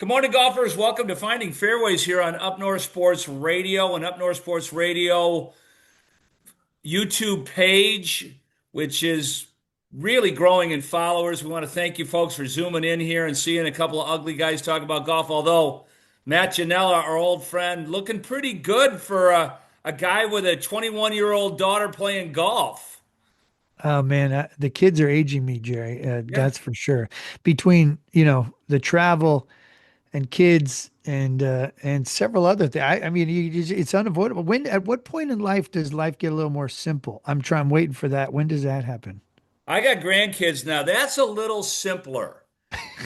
Good morning, golfers. Welcome to Finding Fairways here on Up North Sports Radio and Up North Sports Radio YouTube page, which is really growing in followers. We want to thank you folks for zooming in here and seeing a couple of ugly guys talk about golf. Although Matt Janella, our old friend, looking pretty good for a guy with a 21-year-old daughter playing golf. Oh man, the kids are aging me, Jerry. Yeah. That's for sure. Between, the travel and kids and several other things. I mean, it's unavoidable. At what point in life does life get a little more simple? I'm waiting for that. When does that happen? I got grandkids now. That's a little simpler,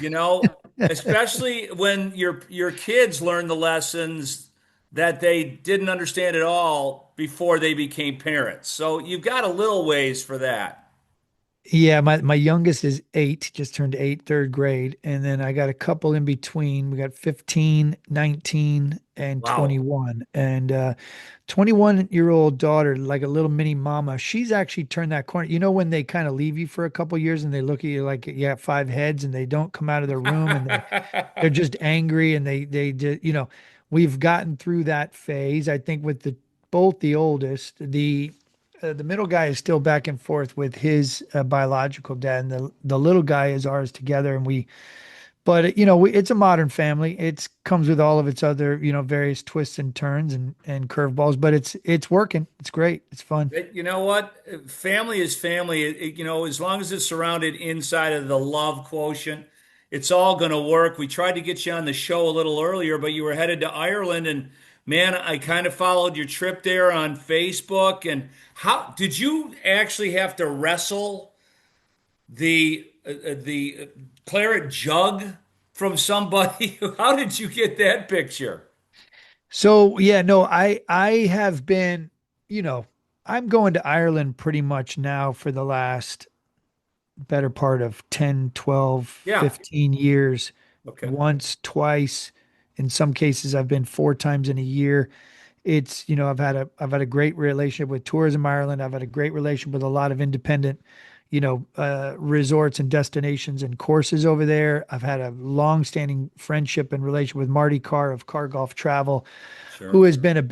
you know, especially when your kids learn the lessons that they didn't understand at all before they became parents. So you've got a little ways for that. Yeah, my youngest is 8, just turned 8, third grade. And then I got a couple in between. We got 15, 19, and Wow. 21. And 21-year-old daughter, like a little mini mama, she's actually turned that corner. You know, when they kind of leave you for a couple years and they look at you like you have 5 heads and they don't come out of their room and they're just angry and we've gotten through that phase. I think with both the oldest, the middle guy is still back and forth with his biological dad, and the little guy is ours together. But it's a modern family. It comes with all of its other, various twists and turns and curveballs. But it's working. It's great. It's fun. You know what? Family is family. As long as it's surrounded inside of the love quotient, it's all going to work. We tried to get you on the show a little earlier, but you were headed to Ireland, and man, I kind of followed your trip there on Facebook. And how did you actually have to wrestle the claret jug from somebody? How did you get that picture? So yeah, no, I have been, you know, I'm going to Ireland pretty much now for the last better part of 10, 12, Yeah. 15 years, Okay. once, twice. In some cases, I've been 4 times in a year. I've had a great relationship with Tourism Ireland. I've had a great relationship with a lot of independent, resorts and destinations and courses over there. I've had a long-standing friendship and relationship with Marty Carr of Car Golf Travel, who Sure. has been a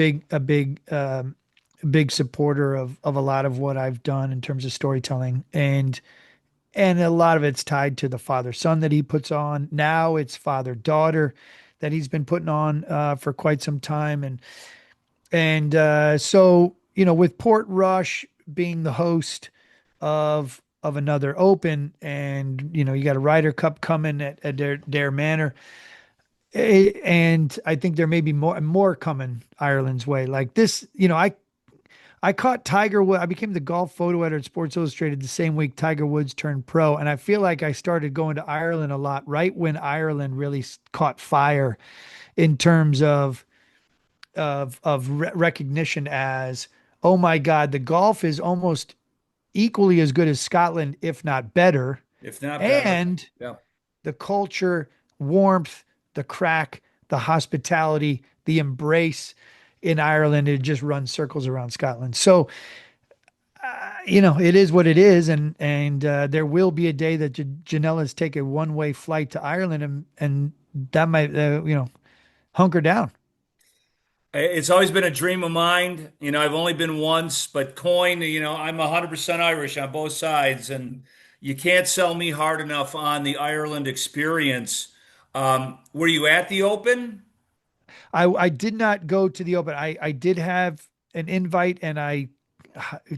big supporter of a lot of what I've done in terms of storytelling. And a lot of it's tied to the father son that he puts on. Now it's father daughter that he's been putting on for quite some time. So, with Portrush being the host of another Open, and you got a Ryder Cup coming at Dare Manor, and I think there may be more coming Ireland's way. Like this, I caught Tiger Woods. I became the golf photo editor at Sports Illustrated the same week Tiger Woods turned pro, and I feel like I started going to Ireland a lot right when Ireland really caught fire in terms of recognition as, oh my God, the golf is almost equally as good as Scotland, if not better, If not better. and Yeah. the culture, warmth, the crack, the hospitality, the embrace in Ireland, it just runs circles around Scotland. So, it is what it is, and there will be a day that Janela's take a one-way flight to Ireland, and that might, hunker down. It's always been a dream of mine. I've only been once, but coin, I'm 100% Irish on both sides, and you can't sell me hard enough on the Ireland experience. Were you at the Open? I did not go to the Open. I did have an invite, and I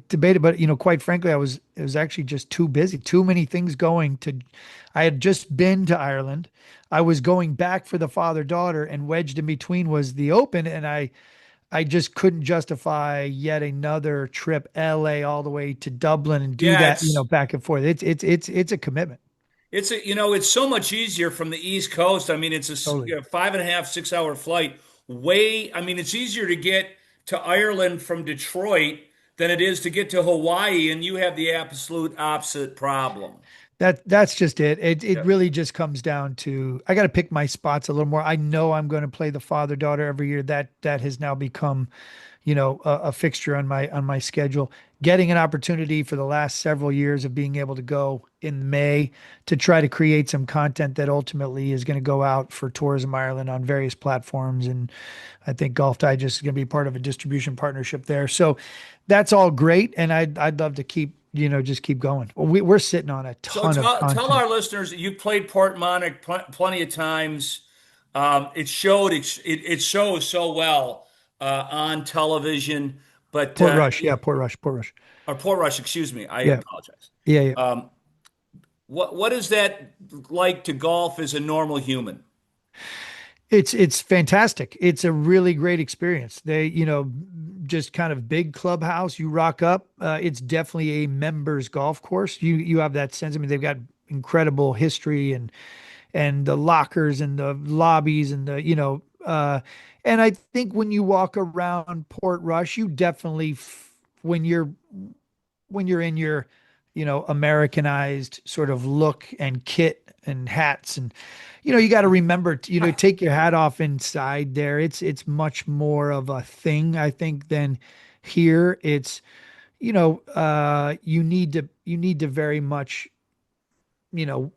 debated, but quite frankly, it was actually just too busy, too many things going to. I had just been to Ireland. I was going back for the father-daughter, and wedged in between was the Open, and I just couldn't justify yet another trip, LA all the way to Dublin, and do Yeah, that, it's back and forth. It's a commitment. it's so much easier from the East Coast. I mean, it's Totally. 5.5, 6 hour flight. I mean, it's easier to get to Ireland from Detroit than it is to get to Hawaii, and you have the absolute opposite problem. That's just it. It Yeah. really just comes down to, I got to pick my spots a little more. I know I'm going to play the father daughter every year. That has now become, a fixture on my schedule. getting an opportunity for the last several years of being able to go in May to try to create some content that ultimately is going to go out for Tourism Ireland on various platforms. And I think Golf Digest is going to be part of a distribution partnership there. So that's all great. And I'd love to keep, just keep going. We're sitting on a So ton of tell content. our listeners that you played Portmonic plenty of times. It shows so well on television, but Port Rush. Yeah. Port Rush. Port Rush. or Portrush, excuse me. I Yeah. apologize. Yeah. Yeah. Um, what is that like to golf as a normal human? It's fantastic. It's a really great experience. They, just kind of big clubhouse. You rock up. It's definitely a members golf course. You have that sense. I mean, they've got incredible history and the lockers and the lobbies and and I think when you walk around Port Rush, you definitely when you're in your, Americanized sort of look and kit and hats and you got to remember to, take your hat off inside there. It's much more of a thing, I think, than here. It's, you need to very much, you know,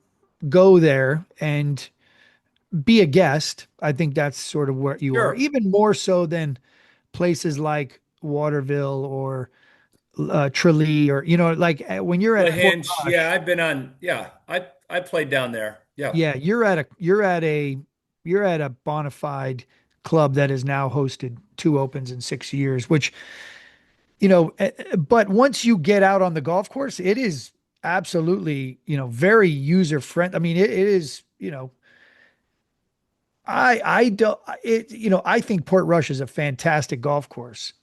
go there and be a guest. I think that's sort of where you are, Sure. even more so than places like Waterville or Tralee or when you're La at Port Hinch, yeah, Rush, I've been on. Yeah, I played down there. Yeah, yeah, you're at a bona fide club that has now hosted two opens in 6 years, which but once you get out on the golf course, it is absolutely very user friendly. I mean, it is I don't it I think Port Rush is a fantastic golf course.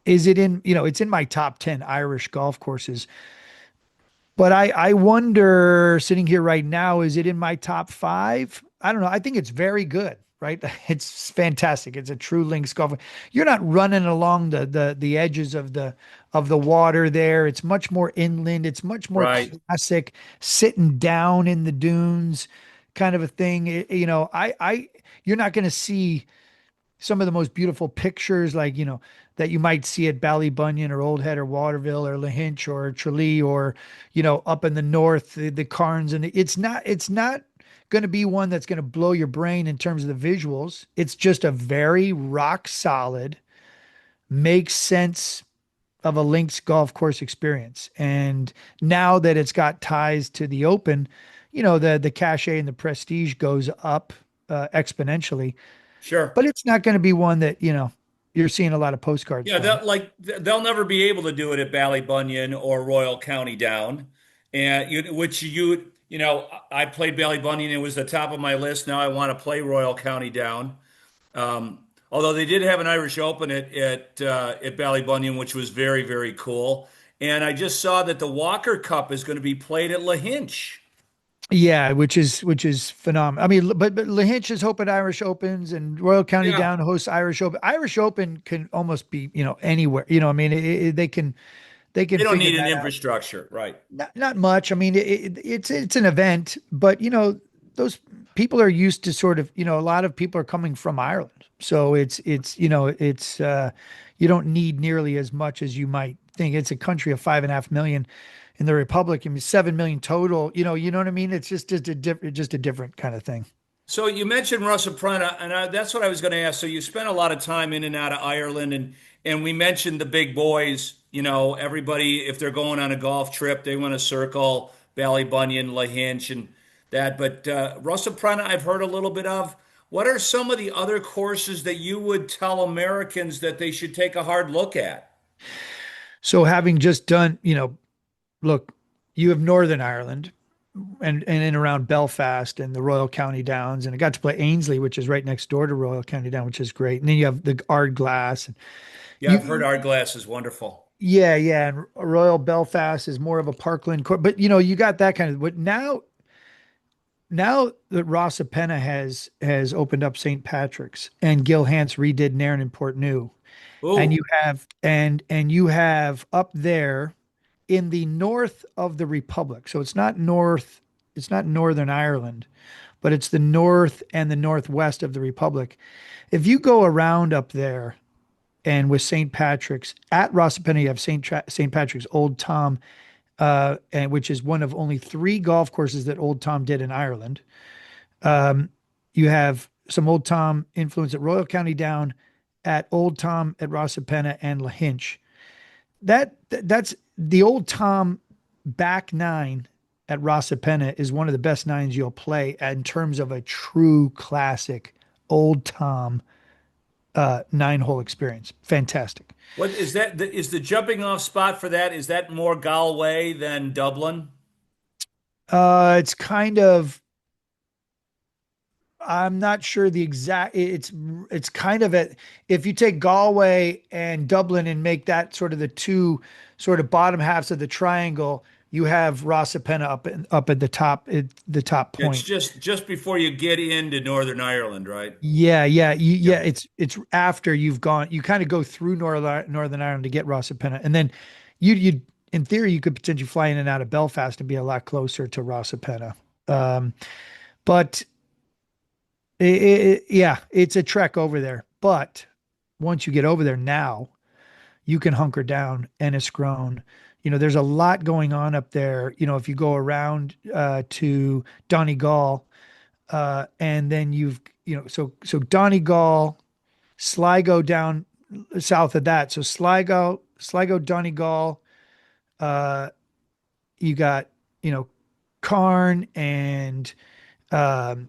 Is it in it's in my top 10 Irish golf courses. But I wonder, sitting here right now, is it in my top five? I don't know. I think it's very good, right? It's fantastic. It's a true links golf. You're not running along the edges of the water there. It's much more inland. It's much more right. classic, sitting down in the dunes, kind of a thing. You're not going to see some of the most beautiful pictures, like, that you might see at Ballybunion or Old Head or Waterville or Lahinch or Tralee or, up in the north, the Carnes. And it's not going to be one that's going to blow your brain in terms of the visuals. It's just a very rock solid, makes sense of a links golf course experience. And now that it's got ties to the open, the cachet and the prestige goes up exponentially, Sure. but it's not going to be one that, you're seeing a lot of postcards Yeah, from. they'll never be able to do it at Ballybunion or Royal County Down, and I played Ballybunion. It was the top of my list. Now I want to play Royal County Down. Although they did have an Irish Open at Ballybunion, which was very very cool. And I just saw that the Walker Cup is going to be played at Lahinch. Yeah, which is phenomenal. I mean, but Lahinch is hoping Irish Opens and Royal County Yeah, Down hosts Irish Open. Irish Open can almost be, anywhere. I mean, they can they don't figure need an that out. infrastructure, right? Not much. I mean, it's an event, but those people are used to sort of, a lot of people are coming from Ireland. So it's you don't need nearly as much as you might think. It's a country of 5.5 million in the Republic. I mean, 7 million total. You know what I mean? It's just a different kind of thing. So you mentioned Russell Prana, and that's what I was going to ask. So you spent a lot of time in and out of Ireland, and we mentioned the big boys. Everybody, if they're going on a golf trip, they want to circle Ballybunion, Lahinch, and that. But Russell Prana, I've heard a little bit of. What are some of the other courses that you would tell Americans that they should take a hard look at? So having just done, look, you have Northern Ireland and in around Belfast and the Royal County Downs, and I got to play Ainsley, which is right next door to Royal County Down, which is great. And then you have the Ardglass, and Yeah, I've heard you, Ardglass is wonderful. yeah, and Royal Belfast is more of a parkland court, but you got that kind of. But now that Ross Penna has opened up St. Patrick's and Gil Hance redid Nairn and Port New, and Ooh, you have up there in the north of the Republic. So it's not Northern Ireland, but it's the north and the northwest of the Republic. If you go around up there and with St. Patrick's at Rossapena, you have St. Patrick's Old Tom, and which is one of only 3 golf courses that Old Tom did in Ireland. You have some Old Tom influence at Royal County Down, at Old Tom at Rossapena and Lahinch. That's the Old Tom back 9 at Rossapena is one of the best 9s you'll play in terms of a true classic Old Tom 9-hole experience. Fantastic. What is that? Is the jumping off spot for that? Is that more Galway than Dublin? It's kind of, I'm not sure the exact, it's kind of at, if you take Galway and Dublin and make that sort of the two sort of bottom halves of the triangle, you have Rossapena up at the top It's point. just before you get into Northern Ireland, right? Yeah. It's after you've gone, you kind of go through Northern Ireland to get Rossapena, and then you in theory you could potentially fly in and out of Belfast and be a lot closer to Rossapena. But yeah, it's a trek over there. But once you get over there now, you can hunker down and it's grown. There's a lot going on up there. If you go around to Donegal, and then so Donegal, Sligo down south of that. So Sligo, Donegal, you got, Cairn and um,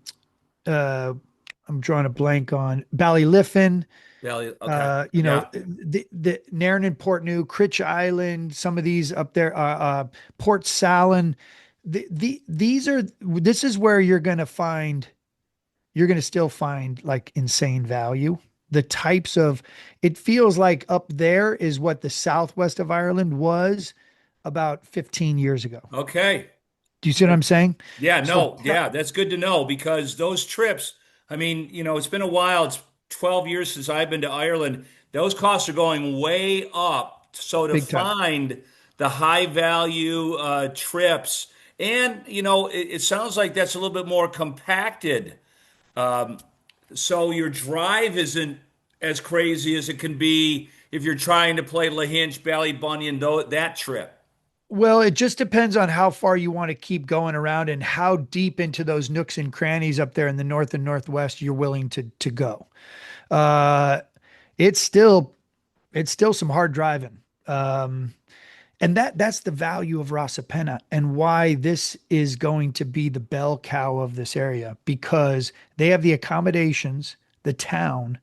I'm drawing a blank on Ballyliffin. Valley. Okay. You know, Yeah. the Nairn and Portneuf, Critch Island, some of these up there, Port Salin. This is where you're going to still find like insane value. The types of, it feels like up there is what the southwest of Ireland was about 15 years ago. Okay. Do you see what I'm saying? Yeah, So no, yeah, that's good to know because those trips, I mean, it's been a while. It's 12 years since I've been to Ireland. Those costs are going way up. So to big time. find the high value trips, and it sounds like that's a little bit more compacted. So your drive isn't as crazy as it can be if you're trying to play Lahinch, Ballybunion, that trip. Well, it just depends on how far you want to keep going around and how deep into those nooks and crannies up there in the north and northwest you're willing to go. Uh, it's still some hard driving. And that's the value of Rossapena and why this is going to be the bell cow of this area, because they have the accommodations, the town,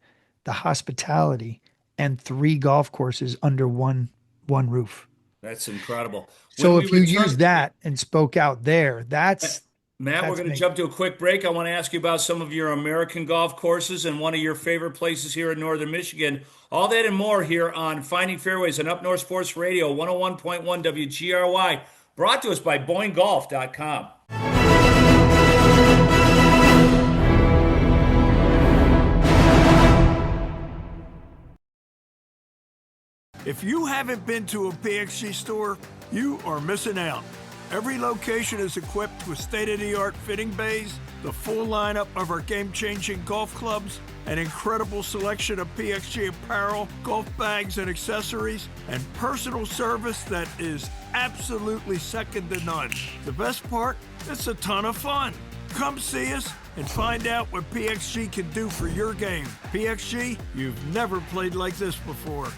the hospitality, and 3 golf courses under one roof. That's incredible. When So we if you return, use that and spoke out there, Matt, we're that's going to me. jump to a quick break. I want to ask you about some of your American golf courses and one of your favorite places here in Northern Michigan. All that and more here on Finding Fairways on Up North Sports Radio, 101.1 WGRY, brought to us by BoyneGolf.com. If you haven't been to a PXG store, you are missing out. Every location is equipped with state-of-the-art fitting bays, the full lineup of our game-changing golf clubs, an incredible selection of PXG apparel, golf bags and accessories, and personal service that is absolutely second to none. The best part? It's a ton of fun. Come see us and find out what PXG can do for your game. PXG, you've never played like this before.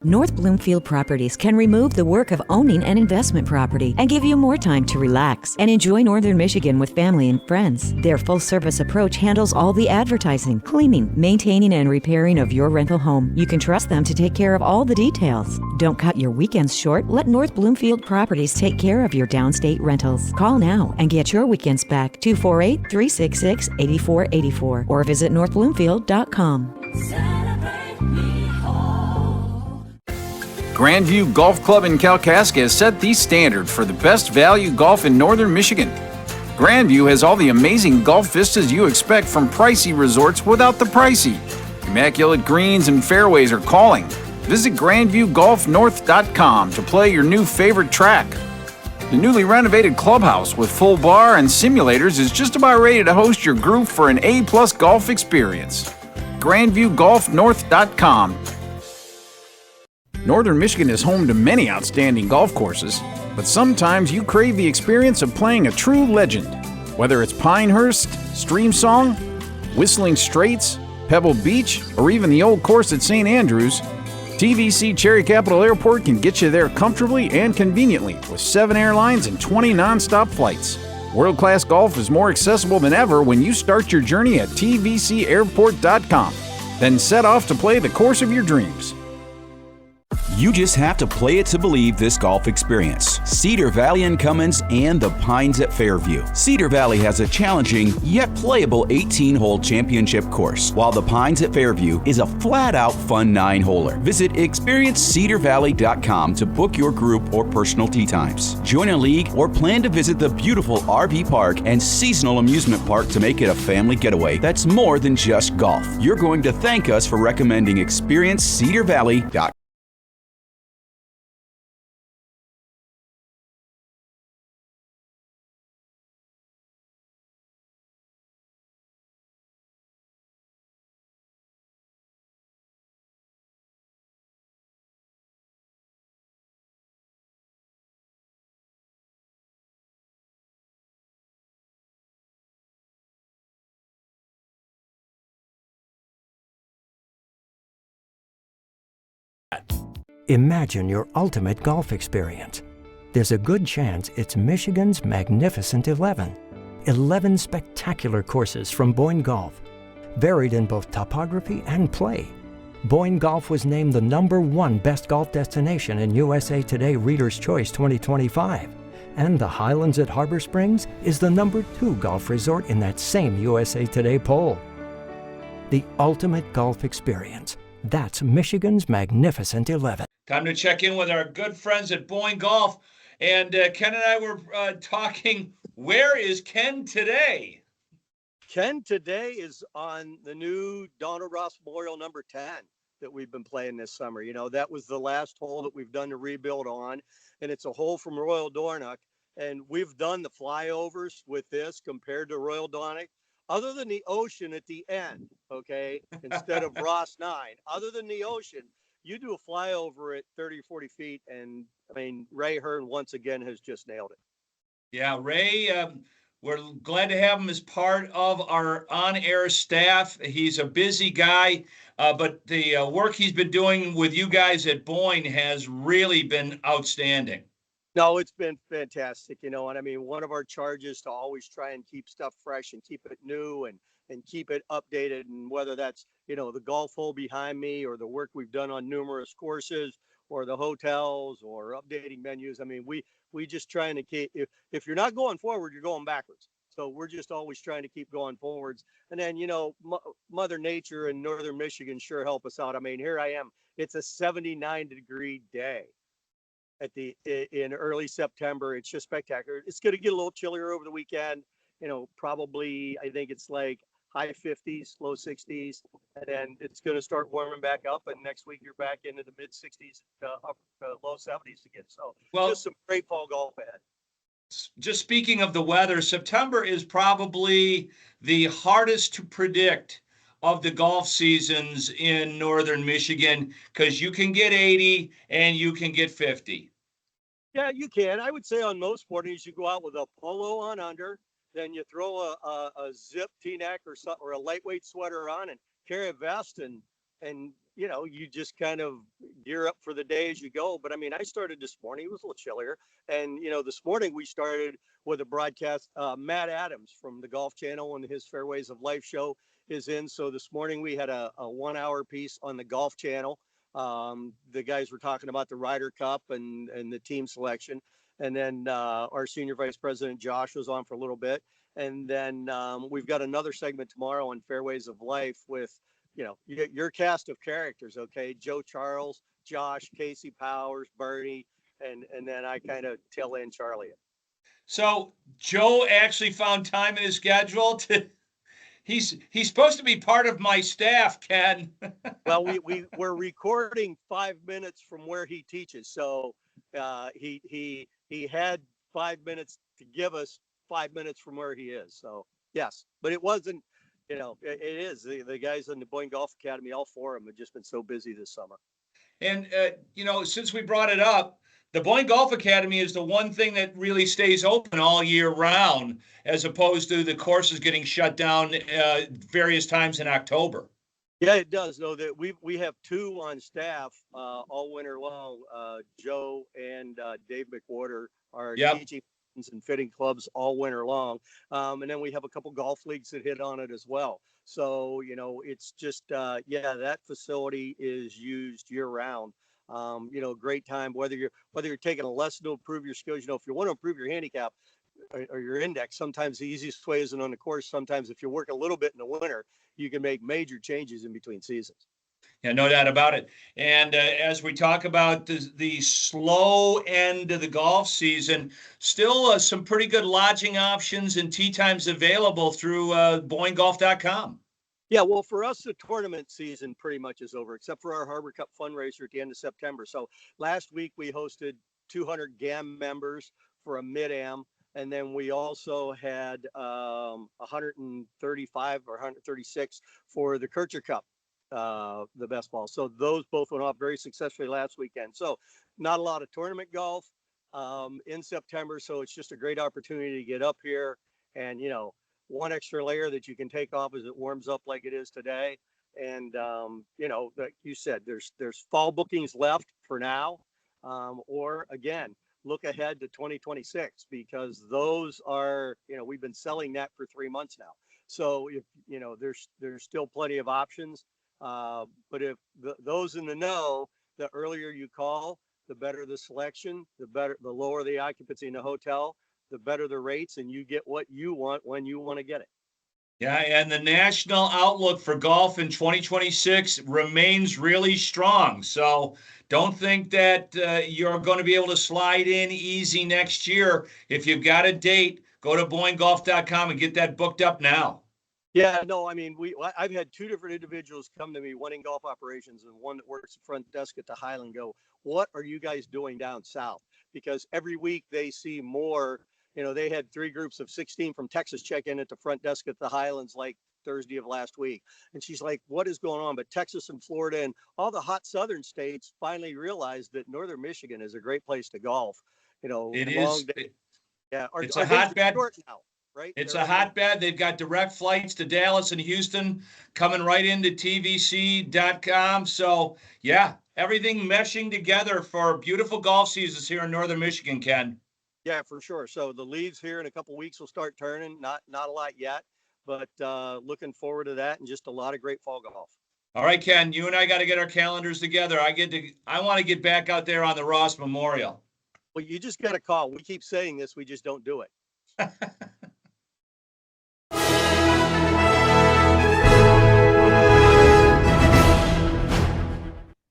North Bloomfield Properties can remove the work of owning an investment property and give you more time to relax and enjoy Northern Michigan with family and friends. Their full-service approach handles all the advertising, cleaning, maintaining, and repairing of your rental home. You can trust them to take care of all the details. Don't cut your weekends short. Let North Bloomfield Properties take care of your downstate rentals. Call now and get your weekends back, 248-366-8484, or visit northbloomfield.com. Grandview Golf Club in Kalkaska has set the standard for the best value golf in northern Michigan. Grandview has all the amazing golf vistas you expect from pricey resorts without the pricey. Immaculate greens and fairways are calling. Visit grandviewgolfnorth.com to play your new favorite track. The newly renovated clubhouse with full bar and simulators is just about ready to host your group for an A-plus golf experience. grandviewgolfnorth.com. Northern Michigan is home to many outstanding golf courses, but sometimes you crave the experience of playing a true legend. Whether it's Pinehurst, Streamsong, Whistling Straits, Pebble Beach, or even the old course at St. Andrews, TVC Cherry Capital Airport can get you there comfortably and conveniently with 7 airlines and 20 nonstop flights. World-class golf is more accessible than ever when you start your journey at tvcairport.com. Then set off to play the course of your dreams. You just have to play it to believe this golf experience. Cedar Valley in Cummins and the Pines at Fairview. Cedar Valley has a challenging yet playable 18-hole championship course, while the Pines at Fairview is a flat-out fun 9-holer. Visit experiencecedarvalley.com to book your group or personal tee times. Join a league or plan to visit the beautiful RV park and seasonal amusement park to make it a family getaway that's more than just golf. You're going to thank us for recommending experiencecedarvalley.com. Imagine your ultimate golf experience. There's a good chance it's Michigan's Magnificent 11. 11 spectacular courses from Boyne Golf, varied in both topography and play. Boyne Golf was named the #1 best golf destination in USA Today Reader's Choice 2025. And the Highlands at Harbor Springs is the #2 golf resort in that same USA Today poll. The ultimate golf experience. That's Michigan's Magnificent 11. Time to check in with our good friends at Boyne Golf. And Ken and I were talking, where is Ken today? Ken today is on the new Donald Ross Memorial number 10 that we've been playing this summer. You know, that was the last hole that we've done the rebuild on, and it's a hole from Royal Dornoch. And we've done the flyovers with this compared to Royal Dornoch, other than the ocean at the end, okay, instead of Ross 9. Other than the ocean, you do a flyover at 30 or 40 feet, and, I mean, Ray Hearn once again has just nailed it. Yeah, Ray, we're glad to have him as part of our on-air staff. He's a busy guy, but the work he's been doing with you guys at Boyne has really been outstanding. No, it's been fantastic, you know, and I mean, one of our charges to always try and keep stuff fresh and keep it new and keep it updated. And whether that's, you know, the golf hole behind me or the work we've done on numerous courses or the hotels or updating menus. I mean, we just trying to keep, if you're not going forward, you're going backwards. So we're just always trying to keep going forwards. And then, you know, Mother Nature in Northern Michigan sure help us out. I mean, here I am. It's a 79-degree day in early September. It's just spectacular. It's going to get a little chillier over the weekend. You know, probably, I think it's like high 50s, low 60s, and then it's going to start warming back up. And next week you're back into the mid 60s, low 70s again. So just some great fall golf ahead. Just speaking of the weather, September is probably the hardest to predict of the golf seasons in Northern Michigan, because you can get 80 and you can get 50. Yeah, you can. I would say on most mornings you go out with a polo on under, then you throw a zip T-neck or a lightweight sweater on and carry a vest, and you know, you just kind of gear up for the day as you go. But I mean, I started this morning, it was a little chillier, and you know, this morning we started with a broadcast. Matt Adams from the Golf Channel and his Fairways of Life show is in. So this morning we had a 1-hour piece on the Golf Channel. The guys were talking about the Ryder Cup and the team selection. And then our senior vice president, Josh, was on for a little bit. And then we've got another segment tomorrow on Fairways of Life with, you know, your cast of characters, okay? Joe Charles, Josh, Casey Powers, Bernie, and then I kind of tail in Charlie. So Joe actually found time in his schedule to he's supposed to be part of my staff, Ken. Well, we're recording 5 minutes from where he teaches. So he had 5 minutes to give us 5 minutes from where he is. So yes, but it wasn't, you know, it is the guys in the Boyne Golf Academy, all four of them have just been so busy this summer. And, since we brought it up, the Boyne Golf Academy is the one thing that really stays open all year round, as opposed to the courses getting shut down various times in October. Yeah, it does. Though that we have two on staff all winter long. Joe and Dave McWhorter are Yep. teaching and fitting clubs all winter long, and then we have a couple golf leagues that hit on it as well. So it's just that facility is used year round. Great time whether you're taking a lesson to improve your skills. If you want to improve your handicap or your index, sometimes the easiest way isn't on the course. Sometimes if you work a little bit in the winter, you can make major changes in between seasons. Yeah, no doubt about it. And as we talk about the slow end of the golf season, still some pretty good lodging options and tee times available through BoyneGolf.com. Yeah, well, for us, the tournament season pretty much is over, except for our Harbor Cup fundraiser at the end of September. So last week we hosted 200 GAM members for a mid-am. And then we also had 135 or 136 for the Kircher Cup, the best ball. So those both went off very successfully last weekend. So not a lot of tournament golf in September. So it's just a great opportunity to get up here and, one extra layer that you can take off as it warms up like it is today. And, like you said, there's fall bookings left for now. Or again, look ahead to 2026 because those are, we've been selling that for 3 months now. So if, there's still plenty of options. But if those in the know, the earlier you call, the better the selection, the lower the occupancy in the hotel, the better the rates, and you get what you want when you want to get it. Yeah, and the national outlook for golf in 2026 remains really strong. So don't think that you're going to be able to slide in easy next year. If you've got a date, go to BoyneGolf.com and get that booked up now. Yeah, no, I mean, I've had two different individuals come to me, one in golf operations and one that works the front desk at the Highland, go, what are you guys doing down south? Because every week they see more. They had 3 groups of 16 from Texas check in at the front desk at the Highlands like Thursday of last week. And she's like, what is going on? But Texas and Florida and all the hot southern states finally realized that northern Michigan is a great place to golf. It is. Yeah. It's a hotbed. Now, right? It's a hotbed. They've got direct flights to Dallas and Houston coming right into tvc.com. So, yeah, everything meshing together for beautiful golf seasons here in northern Michigan, Ken. Yeah, for sure. So the leaves here in a couple of weeks will start turning. Not a lot yet, but looking forward to that and just a lot of great fall golf. All right, Ken, you and I got to get our calendars together. I want to get back out there on the Ross Memorial. Well, you just got to call. We keep saying this, we just don't do it.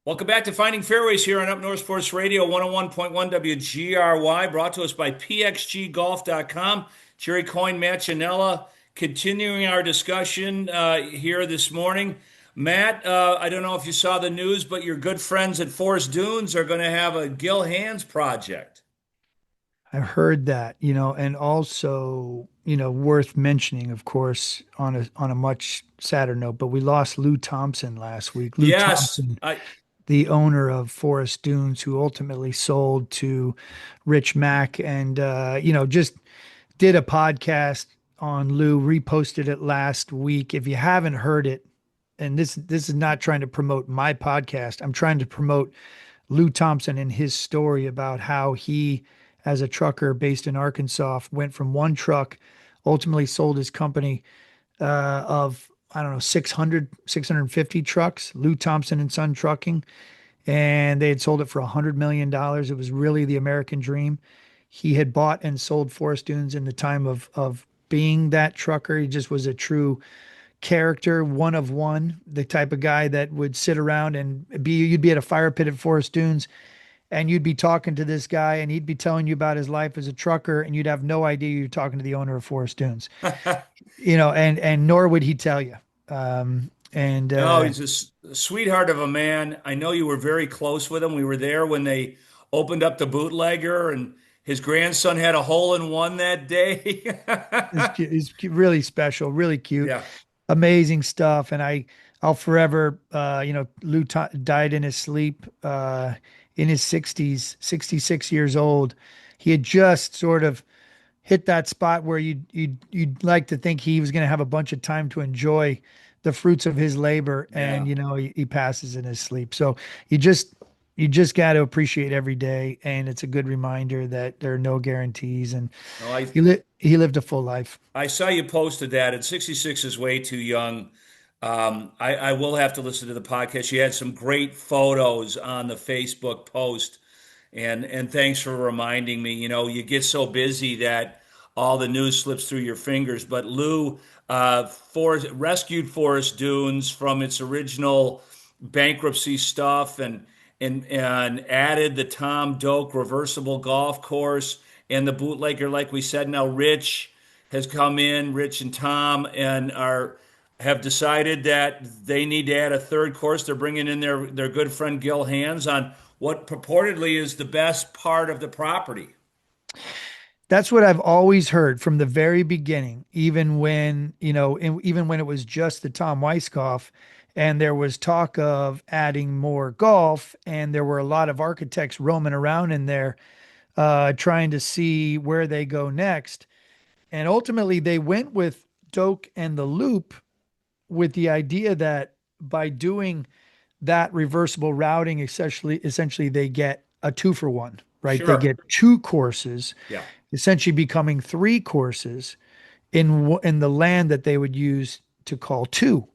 Welcome back to Finding Fairways here on Up North Sports Radio 101.1 WGRY, brought to us by pxggolf.com. Jerry Coyne, Matt Janella, continuing our discussion here this morning. Matt, I don't know if you saw the news, but your good friends at Forest Dunes are going to have a Gil Hands project. I heard that, and also, worth mentioning, of course, on a much sadder note, but we lost Lou Thompson last week. Lou Thompson, the owner of Forest Dunes, who ultimately sold to Rich Mack, and just did a podcast on Lou, reposted it last week. If you haven't heard it, and this is not trying to promote my podcast, I'm trying to promote Lou Thompson and his story about how he, as a trucker based in Arkansas, went from one truck, ultimately sold his company of, 650 trucks, Lou Thompson and Son Trucking, and they had sold it for $100 million. It was really the American dream. He had bought and sold Forest Dunes in the time of being that trucker. He just was a true character, one of one, the type of guy that would sit around and you'd be at a fire pit at Forest Dunes and you'd be talking to this guy and he'd be telling you about his life as a trucker and you'd have no idea you're talking to the owner of Forest Dunes, and nor would he tell you. No, he's a sweetheart of a man. I know you were very close with him. We were there when they opened up the bootlegger and his grandson had a hole-in-one that day. He's really special, really cute. Yeah. Amazing stuff. And I I'll forever, Lou died in his sleep, in his 60s, 66 years old. He had just sort of hit that spot where you'd like to think he was going to have a bunch of time to enjoy the fruits of his labor, and Yeah. he passes in his sleep. So you just you just got to appreciate every day, and it's a good reminder that there are no guarantees, and No, I he lived a full life. I saw you posted that, and 66 is way too young. I will have to listen to the podcast. You had some great photos on the Facebook post, and thanks for reminding me. You know, you get so busy that all the news slips through your fingers. But Lou, rescued Forest Dunes from its original bankruptcy stuff, and added the Tom Doak reversible golf course and the bootlegger, like we said. Now Rich has come in, Rich and Tom, and are have decided that they need to add a third course. They're bringing in their good friend Gil Hands on what purportedly is the best part of the property. That's what I've always heard from the very beginning, even when, even when it was just the Tom Weisskopf and there was talk of adding more golf, and there were a lot of architects roaming around in there, trying to see where they go next. And ultimately, they went with Doak and the Loop with the idea that by doing that reversible routing, essentially they get a two for one, right? They Sure. get two courses, Yeah. essentially becoming three courses in the land that they would use to call two.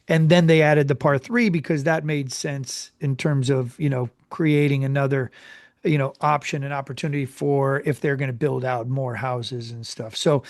And then they added the par three because that made sense in terms of, creating another, option and opportunity for if they're going to build out more houses and stuff. So,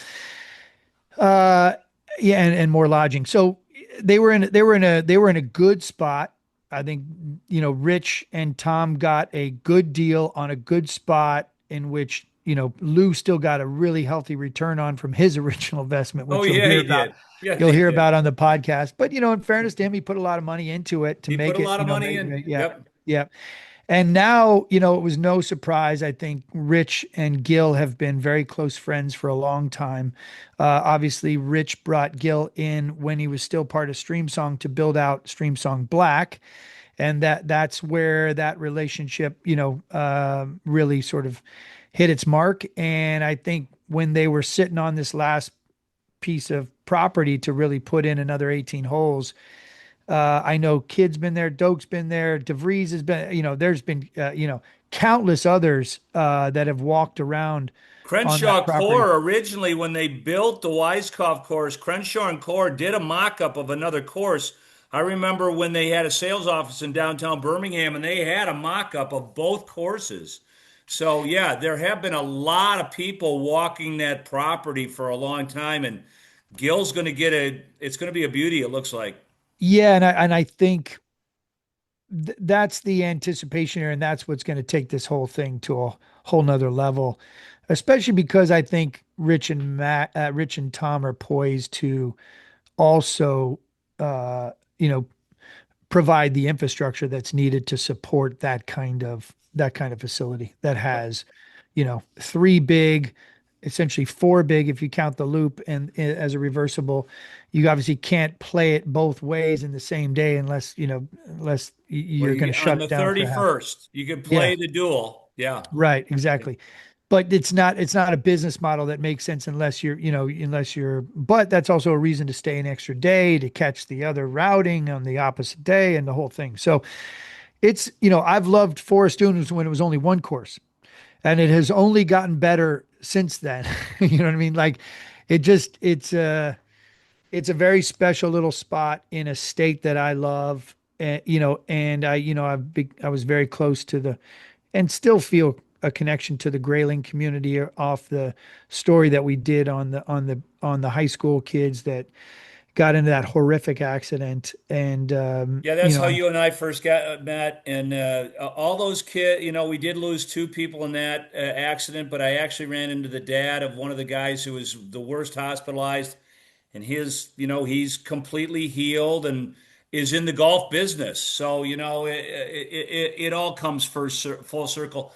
uh, yeah, and more lodging. So they were in a good spot. I think, Rich and Tom got a good deal on a good spot in which, Lou still got a really healthy return on from his original investment, Oh which yeah, he did. Yeah, you'll he hear did. about on the podcast. But, in fairness to him, he put a lot of money into it to He put make a it, lot of money in. yeah, Yep. yeah. And now, it was no surprise. I think Rich and Gil have been very close friends for a long time. Obviously, Rich brought Gil in when he was still part of Streamsong to build out Streamsong Black, and that's where that relationship, really sort of hit its mark. And I think when they were sitting on this last piece of property to really put in another 18 holes, I know Kid's been there, Doak's been there, DeVries has been, there's been, countless others that have walked around on that Crenshaw property. Core originally, when they built the Weiskopf course, Crenshaw and Core did a mock-up of another course. I remember when they had a sales office in downtown Birmingham, and they had a mock-up of both courses. So yeah, there have been a lot of people walking that property for a long time, and Gil's going to get it's going to be a beauty, it looks like. Yeah, and I think that's the anticipation here, and that's what's going to take this whole thing to a whole nother level, especially because I think Rich and Tom are poised to also, uh, you know, provide the infrastructure that's needed to support that kind of facility that has, three big, essentially four big if you count the loop, and as a reversible. You obviously can't play it both ways in the same day unless Well, you're going to on shut the it down for half. 31st, you can Yeah, play the duel. Yeah. right, exactly. But it's not a business model that makes sense unless you're, but that's also a reason to stay an extra day to catch the other routing on the opposite day and the whole thing. So I've loved Forest Dunes when it was only one course, and it has only gotten better since then. You know what I mean? Like, it's a very special little spot in a state that I love. And I was very close to and still feel a connection to the Grayling community off the story that we did on the high school kids that got into that horrific accident. And Yeah, that's how you and I first got met. And all those kids, we did lose two people in that accident, but I actually ran into the dad of one of the guys who was the worst hospitalized. And he's completely healed and is in the golf business. So, it all comes full circle.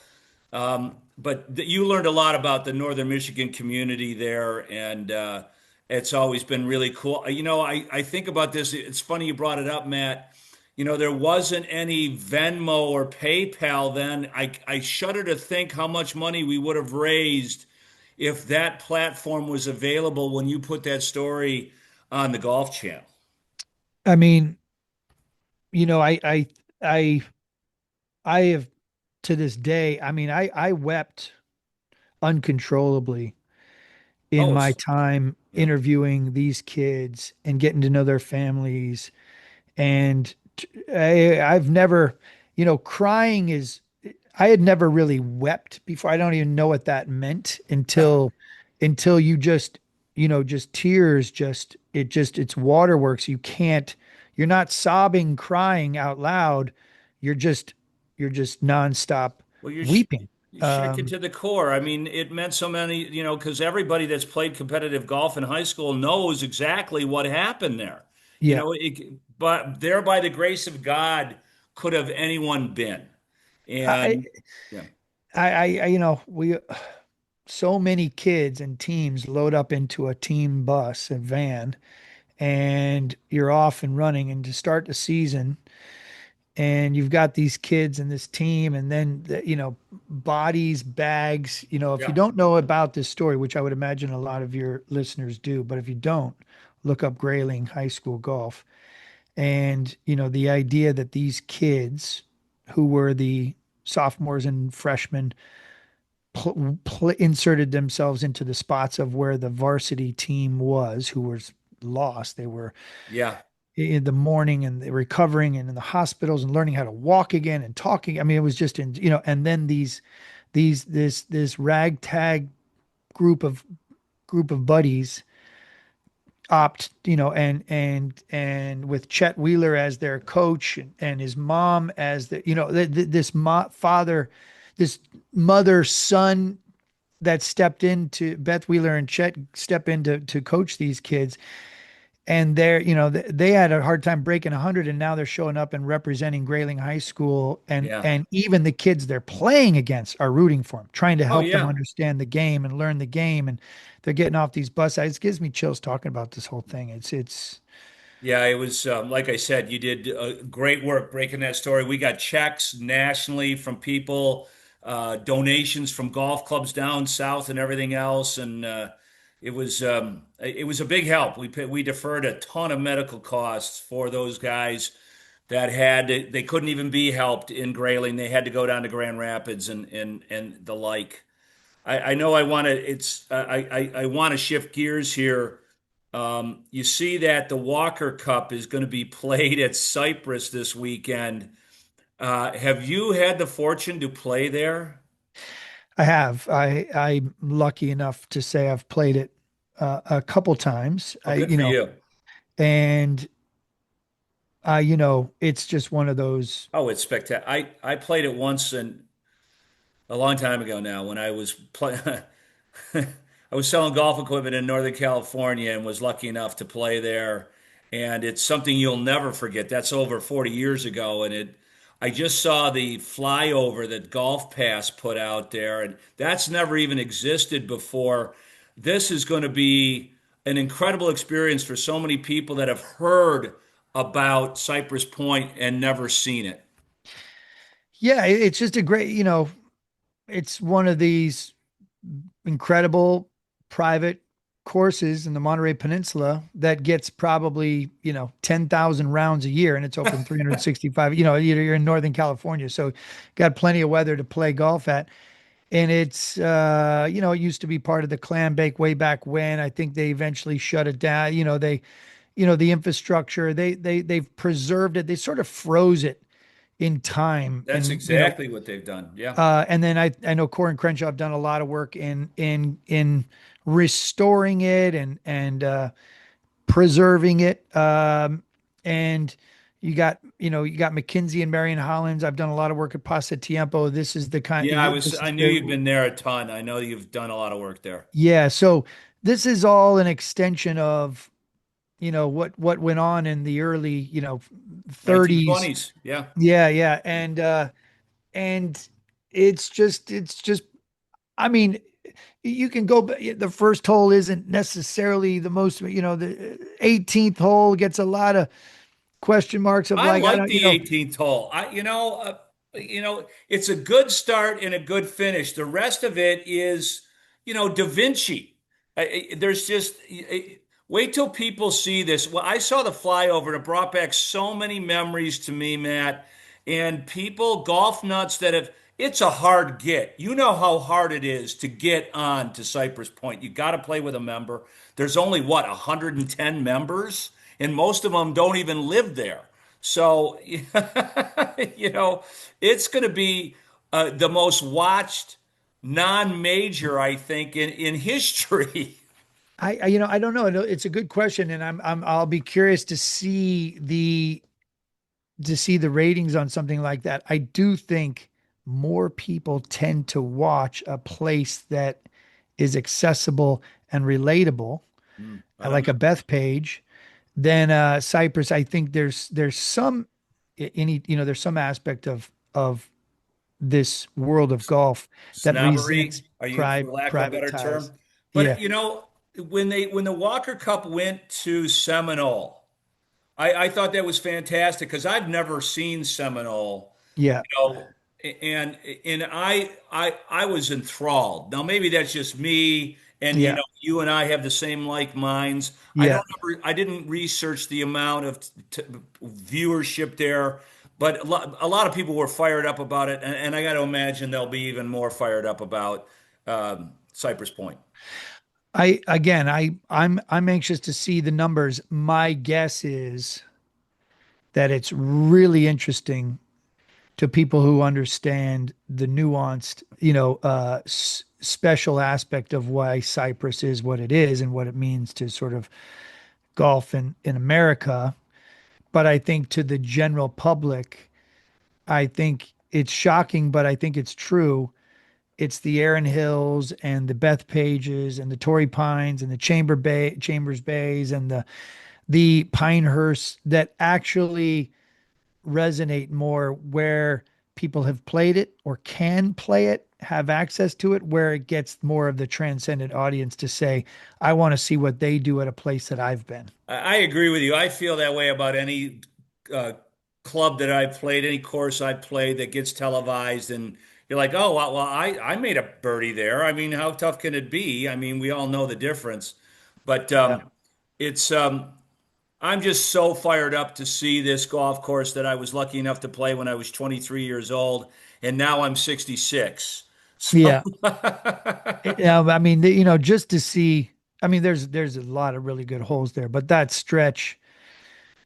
But you learned a lot about the Northern Michigan community there, and It's always been really cool. I think about this. It's funny you brought it up, Matt. There wasn't any Venmo or PayPal then. I shudder to think how much money we would have raised if that platform was available when you put that story on the Golf Channel. I mean, you know, I, I have to this day, I mean, I wept uncontrollably in Oh, my it's time yeah, interviewing these kids and getting to know their families. And I've never, crying is, I had never really wept before. I don't even know what that meant until you just, just tears, it's waterworks. You're not sobbing, crying out loud. You're just, you're just nonstop well, weeping. you're shaken Um, to the core. I mean, it meant so many, because everybody that's played competitive golf in high school knows exactly what happened there. yeah, But there, by the grace of God, could have anyone been. I, And yeah, we, so many kids and teams load up into a team bus, a van, and you're off and running. And to start the season, and you've got these kids and this team, and then bodies, bags. If you yeah, don't know about this story, which I would imagine a lot of your listeners do, but if you don't, look up Grayling High School Golf. And the idea that these kids who were the sophomores and freshmen inserted themselves into the spots of where the varsity team was, who was lost. They were yeah, in the morning and recovering and in the hospitals and learning how to walk again and talking. I mean, it was just and then this ragtag group of buddies opt, and with Chet Wheeler as their coach and his mom as this mother son that stepped into Beth Wheeler and Chet step in to coach these kids. And they had a hard time breaking 100, and now they're showing up and representing Grayling High School, and yeah. even the kids they're playing against are rooting for them, trying to Oh, help them yeah. understand the game and learn the game. And they're getting off these bus sides. It gives me chills talking about this whole thing. It's Yeah, it was like I said, you did great work breaking that story. We got checks nationally from people, donations from golf clubs down south and everything else, and it was a big help. We deferred a ton of medical costs for those guys that they couldn't even be helped in Grayling. They had to go down to Grand Rapids and the like. I know I want to. I want to shift gears here. You see that the Walker Cup is going to be played at Cyprus this weekend. Have you had the fortune to play there? I have I'm lucky enough to say I've played it a couple times. Oh, good for you. And it's just one of those. Oh, it's spectacular. I played it once and a long time ago now when I was play I was selling golf equipment in Northern California and was lucky enough to play there. And it's something you'll never forget. That's over 40 years ago. I just saw the flyover that Golf Pass put out there, and that's never even existed before. This is going to be an incredible experience for so many people that have heard about Cypress Point and never seen it. Yeah, it's just a great, it's one of these incredible private courses in the Monterey Peninsula that gets probably, 10,000 rounds a year, and it's open 365. You're in Northern California, so got plenty of weather to play golf at. And it's, it used to be part of the Clam Bake way back when. I think they eventually shut it down. The infrastructure, they've preserved it. They sort of froze it in time. That's And, exactly what they've done. Yeah. and then I know Core and Crenshaw have done a lot of work in restoring it and preserving it. And you got McKinsey and Marion Hollins. I've done a lot of work at Pasatiempo. This is the kind. Yeah, This I is knew you'd the been there a ton. I know you've done a lot of work there. Yeah. So this is all an extension of what went on in the early 30s. 1920s. Yeah. Yeah, yeah. And it's just I mean, you can go, the first hole isn't necessarily the most, the 18th hole gets a lot of question marks of I like, I like don't, the 18th hole. It's a good start and a good finish. The rest of it is, Da Vinci. There's just wait till people see this. Well, I saw the flyover and it brought back so many memories to me, Matt. And people, golf nuts that have, it's a hard get. You know how hard it is to get on to Cypress Point. You got to play with a member. There's only what, 110 members? And most of them don't even live there. So, it's going to be the most watched non-major, I think, in history. I don't know. It's a good question, and I'll be curious to see the ratings on something like that. I do think more people tend to watch a place that is accessible and relatable, I don't like know. a Beth Page, than Cypress. I think there's some any there's some aspect of this world of golf that resents Snobbery, are you, for lack of a private better ties. term? Yeah, But when the Walker Cup went to Seminole, I thought that was fantastic because I've never seen Seminole. yeah, know, and I was enthralled. Now maybe that's just me, and yeah, you and I have the same like minds. yeah. I didn't research the amount of viewership there, but a lot of people were fired up about it, and I got to imagine they'll be even more fired up about Cypress Point. I'm anxious to see the numbers. My guess is that it's really interesting to people who understand the nuanced, special aspect of why Cyprus is what it is and what it means to sort of golf in America. But I think to the general public, I think it's shocking, but I think it's true. It's the Aaron Hills and the Beth Pages and the Torrey Pines and the Chambers Bays and the Pinehursts that actually resonate more where people have played it or can play it, have access to it, where it gets more of the transcendent audience to say, I want to see what they do at a place that I've been. I agree with you. I feel that way about any uh, club that I've played, any course I've played that gets televised, and you're like, oh, well, I made a birdie there. I mean, how tough can it be? I mean, we all know the difference, but Yeah. it's I'm just so fired up to see this golf course that I was lucky enough to play when I was 23 years old, and now I'm 66. So Yeah. Yeah. I mean, just to see, I mean, there's a lot of really good holes there, but that stretch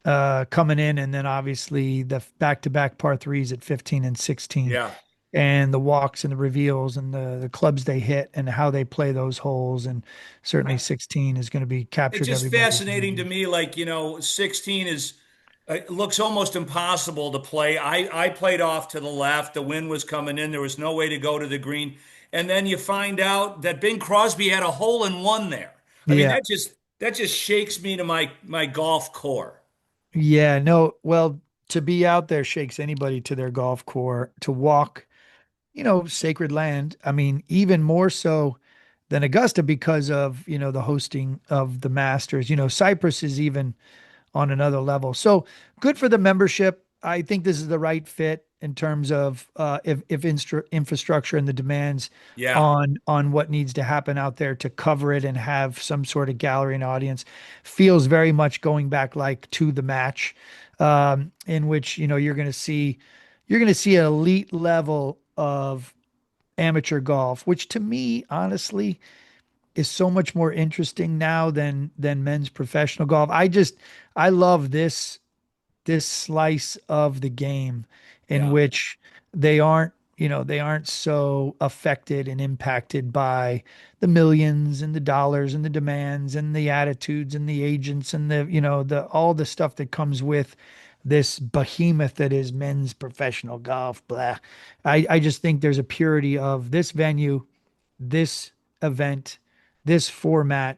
coming in, and then obviously the back-to-back par threes at 15 and 16, yeah. and the walks and the reveals and the clubs they hit and how they play those holes. And certainly 16 is going to be It's captured just everybody's fascinating to attention. me. Like, 16 is looks almost impossible to play. I played off to the left. The wind was coming in. There was no way to go to the green. And then you find out that Bing Crosby had a hole in one there. I mean, Yeah. that just shakes me to my golf core. Yeah. No, well, to be out there shakes anybody to their golf core, to walk, sacred land. I mean, even more so than Augusta because of, the hosting of the Masters. Cyprus is even on another level. So good for the membership. I think this is the right fit in terms of if infrastructure and the demands Yeah. on what needs to happen out there to cover it and have some sort of gallery and audience. Feels very much going back like to the match, in which you're going to see an elite level of amateur golf, which to me, honestly, is so much more interesting now than men's professional golf. I love this slice of the game in Yeah. which they aren't so affected and impacted by the millions and the dollars and the demands and the attitudes and the agents and the all the stuff that comes with this behemoth that is men's professional golf. Blah. I just think there's a purity of this venue, this event, this format,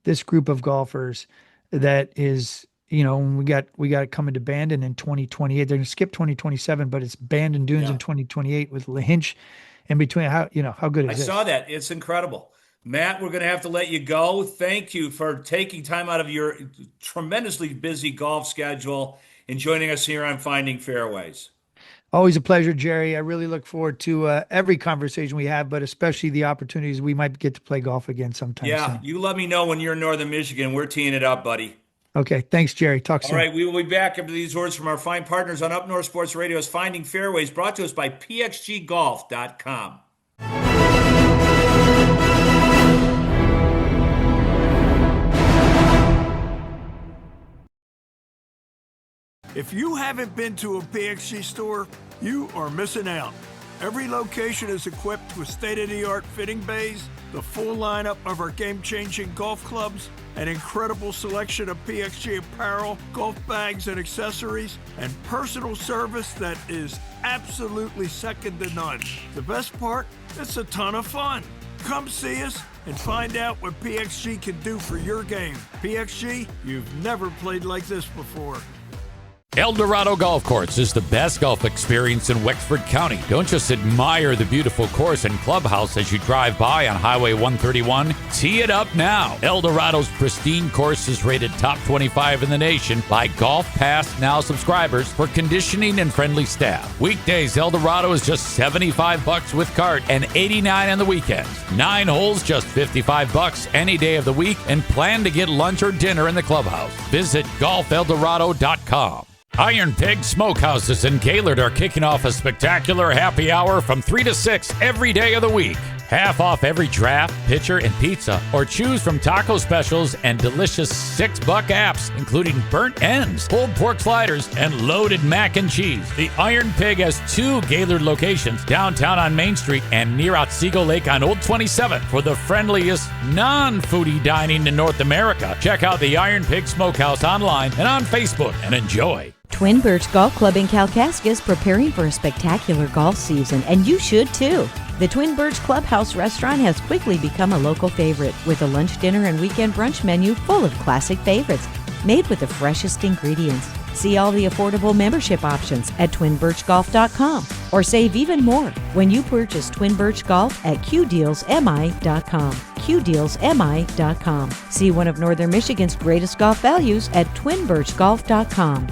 this group of golfers that is, we got it coming to Bandon in 2028. They're going to skip 2027, but it's Bandon Dunes in Yeah. 2028 with LaHinch in between. How good I is saw this? that. It's incredible. Matt, we're going to have to let you go. Thank you for taking time out of your tremendously busy golf schedule and joining us here on Finding Fairways. Always a pleasure, Jerry. I really look forward to every conversation we have, but especially the opportunities we might get to play golf again sometime Yeah, soon. you let me know when you're in Northern Michigan. We're teeing it up, buddy. Okay, thanks, Jerry. Talk All soon. right, we will be back after these words from our fine partners on Up North Sports Radio's Finding Fairways, brought to us by pxggolf.com. If you haven't been to a PXG store, you are missing out. Every location is equipped with state-of-the-art fitting bays, the full lineup of our game-changing golf clubs, an incredible selection of PXG apparel, golf bags and accessories, and personal service that is absolutely second to none. The best part? It's a ton of fun. Come see us and find out what PXG can do for your game. PXG, you've never played like this before. El Dorado Golf Course is the best golf experience in Wexford County. Don't just admire the beautiful course and clubhouse as you drive by on Highway 131. Tee it up now. El Dorado's pristine course is rated top 25 in the nation by Golf Pass Now subscribers for conditioning and friendly staff. Weekdays, El Dorado is just $75 with cart and $89 on the weekends. 9 holes, just $55 any day of the week, and plan to get lunch or dinner in the clubhouse. Visit golfeldorado.com. Iron Pig Smokehouses in Gaylord are kicking off a spectacular happy hour from 3 to 6 every day of the week. Half off every draft, pitcher, and pizza, or choose from taco specials and delicious $6 apps, including burnt ends, pulled pork sliders, and loaded mac and cheese. The Iron Pig has 2 Gaylord locations, downtown on Main Street and near Otsego Lake on Old 27. For the friendliest, non-foodie dining in North America, check out the Iron Pig Smokehouse online and on Facebook and enjoy. Twin Birch Golf Club in Kalkaska is preparing for a spectacular golf season, and you should too. The Twin Birch Clubhouse restaurant has quickly become a local favorite, with a lunch, dinner, and weekend brunch menu full of classic favorites, made with the freshest ingredients. See all the affordable membership options at twinbirchgolf.com, or save even more when you purchase Twin Birch Golf at qdealsmi.com. qdealsmi.com. See one of Northern Michigan's greatest golf values at twinbirchgolf.com.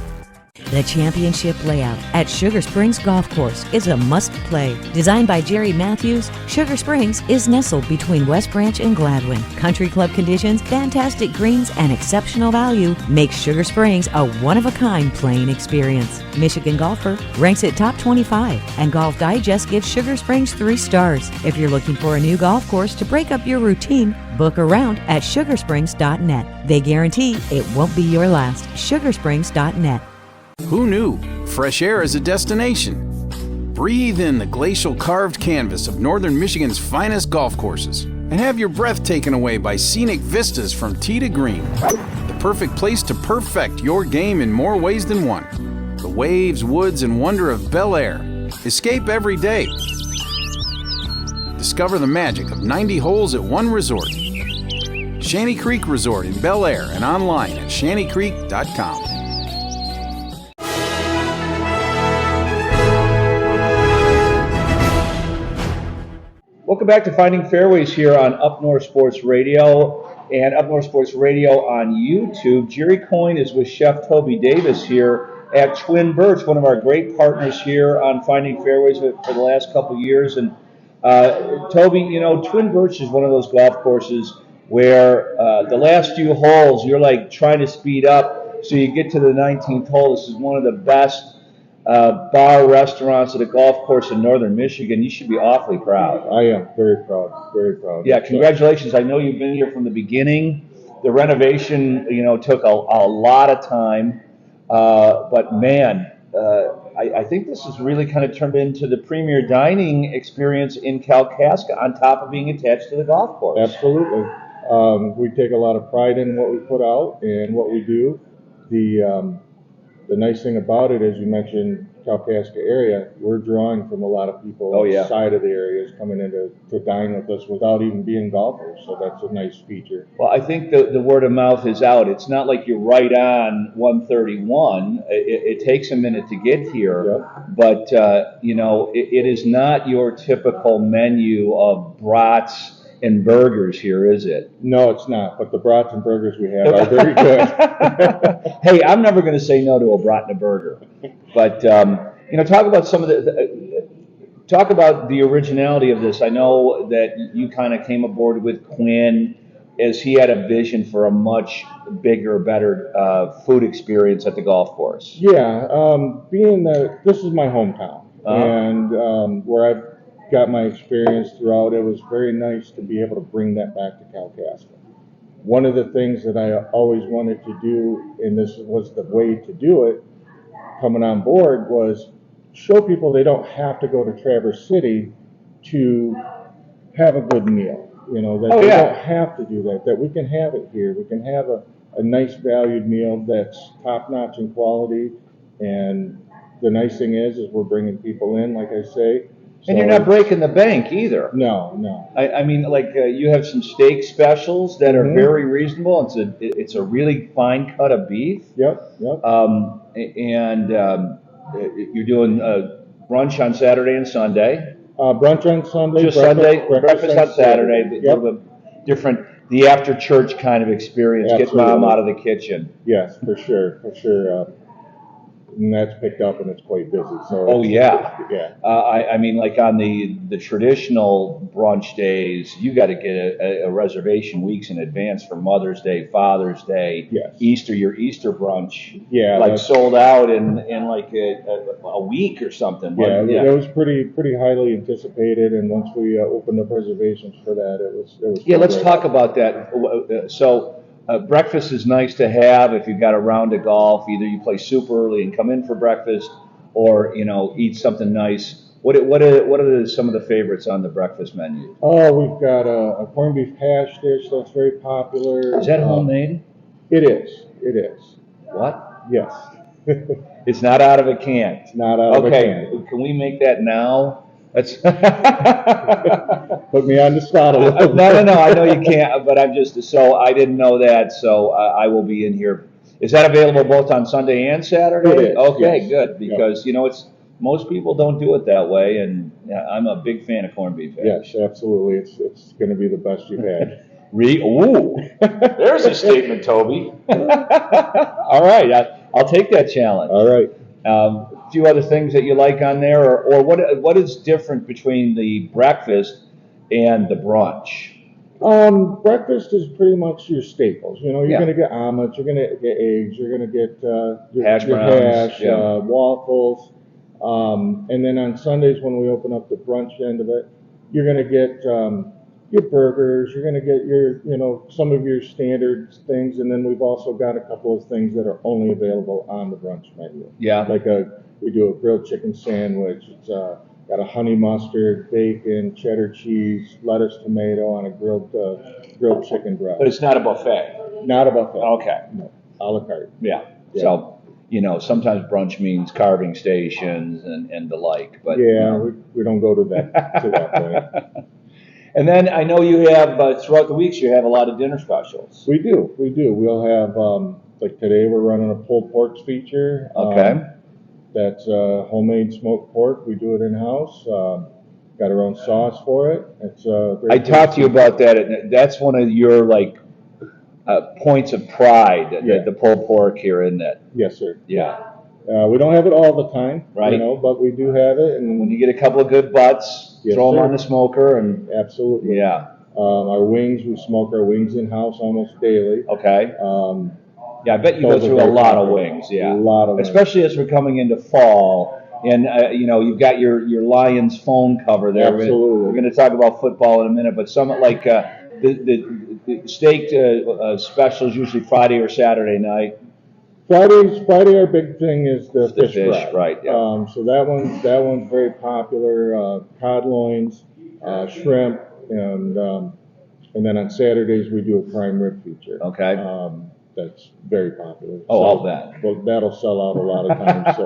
The championship layout at Sugar Springs Golf Course is a must-play. Designed by Jerry Matthews, Sugar Springs is nestled between West Branch and Gladwin. Country club conditions, fantastic greens, and exceptional value make Sugar Springs a one-of-a-kind playing experience. Michigan Golfer ranks it top 25, and Golf Digest gives Sugar Springs 3 stars. If you're looking for a new golf course to break up your routine, book around at sugarsprings.net. They guarantee it won't be your last. sugarsprings.net. Who knew? Fresh air is a destination. Breathe in the glacial carved canvas of Northern Michigan's finest golf courses and have your breath taken away by scenic vistas from tee to green. The perfect place to perfect your game in more ways than one. The waves, woods, and wonder of Bel Air. Escape every day. Discover the magic of 90 holes at one resort. Shanty Creek Resort in Bel Air and online at shantycreek.com. Welcome back to Finding Fairways here on Up North Sports Radio and Up North Sports Radio on YouTube. Jerry Coyne is with Chef Toby Davis here at Twin Birch, one of our great partners here on Finding Fairways for the last couple years. And Toby, you know, Twin Birch is one of those golf courses where the last few holes you're like trying to speed up so you get to the 19th hole. This is one of the best bar restaurants at a golf course in Northern Michigan. You should be awfully proud. I am very proud, very proud. Yeah, congratulations. I know you've been here from the beginning. The renovation, you know, took a lot of time, but man, I think this has really kind of turned into the premier dining experience in Kalkaska on top of being attached to the golf course. Absolutely. We take a lot of pride in what we put out and what we do. The nice thing about it, as you mentioned, Kalkaska area, we're drawing from a lot of people outside of the areas coming in to dine with us without even being golfers, so that's a nice feature. Well, I think the word of mouth is out. It's not like you're right on 131. It takes a minute to get here, but you know, it is not your typical menu of brats and burgers here, is it? No, it's not. But the brats and burgers we have are very good. Hey, I'm never going to say no to a brat and a burger. But talk about some of talk about the originality of this. I know that you kind of came aboard with Quinn as he had a vision for a much bigger, better food experience at the golf course. Yeah, being that this is my hometown, and where I've got my experience throughout, it was very nice to be able to bring that back to Kalkaska. One of the things that I always wanted to do, and this was the way to do it, coming on board, was show people they don't have to go to Traverse City to have a good meal. That they don't have to do that we can have it here. We can have a nice valued meal that's top-notch in quality, and the nice thing is we're bringing people in, like I say. And you're not breaking the bank either. No. I mean, like you have some steak specials that are very reasonable. It's a really fine cut of beef. Yep. And you're doing brunch on Saturday and Sunday. Brunch on Sunday. Just Sunday. Breakfast on Saturday. Yep. Different. The after church kind of experience. Absolutely. Get mom out of the kitchen. Yes, for sure. And that's picked up, and it's quite busy. So yeah. I mean, like on the traditional brunch days, you got to get a reservation weeks in advance for Mother's Day, Father's Day, Easter. Your Easter brunch, like sold out in like a week or something. It was pretty highly anticipated, and once we opened up reservations for that, it was. Yeah, let's talk about that. So. Breakfast is nice to have if you've got a round of golf. Either you play super early and come in for breakfast, or eat something nice. What are some of the favorites on the breakfast menu? Oh, we've got a corned beef hash dish that's very popular. Is that homemade? It is. What? Yes. It's not out of a can. It's not out of a can. Okay, can we make that now? That's put me on the spot a little. No. I know you can't, but I'm just so I didn't know that. So I will be in here. Is that available both on Sunday and Saturday? It is. Okay, yes. Good, because it's most people don't do it that way, and I'm a big fan of corned beef. Yes, absolutely. It's going to be the best you've had. Ooh, there's a statement, Toby. All right, I'll take that challenge. All right. A few other things that you like on there, or what is different between the breakfast and the brunch? Breakfast is pretty much your staples. You're going to get omelets, you're going to get eggs, you're going to get your hash, waffles, and then on Sundays when we open up the brunch end of it, you're going to get your burgers, you're going to get your some of your standard things, and then we've also got a couple of things that are only available on the brunch menu. Yeah, like we do a grilled chicken sandwich. It's got a honey mustard, bacon, cheddar cheese, lettuce, tomato on a grilled chicken breast. But it's not a buffet. Not a buffet. Okay. No, a la carte. Yeah. So sometimes brunch means carving stations and the like. But we don't go to that point. And then I know you have throughout the weeks you have a lot of dinner specials. We do. We'll have like today we're running a pulled pork feature. Okay. That's homemade smoked pork. We do it in house. Got our own sauce for it. It's I talked to you about that. That's one of your points of pride. The pulled pork here, isn't it? Yes, sir. Yeah. We don't have it all the time, right? But we do have it. And when you get a couple of good butts, throw them on the smoker, and absolutely. Yeah. Our wings, we smoke our wings in house almost daily. Okay. Yeah, I bet you go through a lot of wings. Yeah, a lot of wings. Especially as we're coming into fall, and you've got your Lions phone cover there. Absolutely. We're going to talk about football in a minute, but some like the steak specials usually Friday or Saturday night. Friday, our big thing is the fish fry. Right? Yeah. So that one's very popular. Cod loins, shrimp, and then on Saturdays we do a prime rib feature. Okay. That's very popular. All that. Well, that'll sell out a lot of times. So.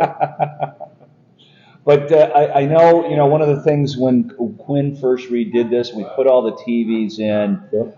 But I know, one of the things when Quinn first redid this, we put all the TVs in. Yep.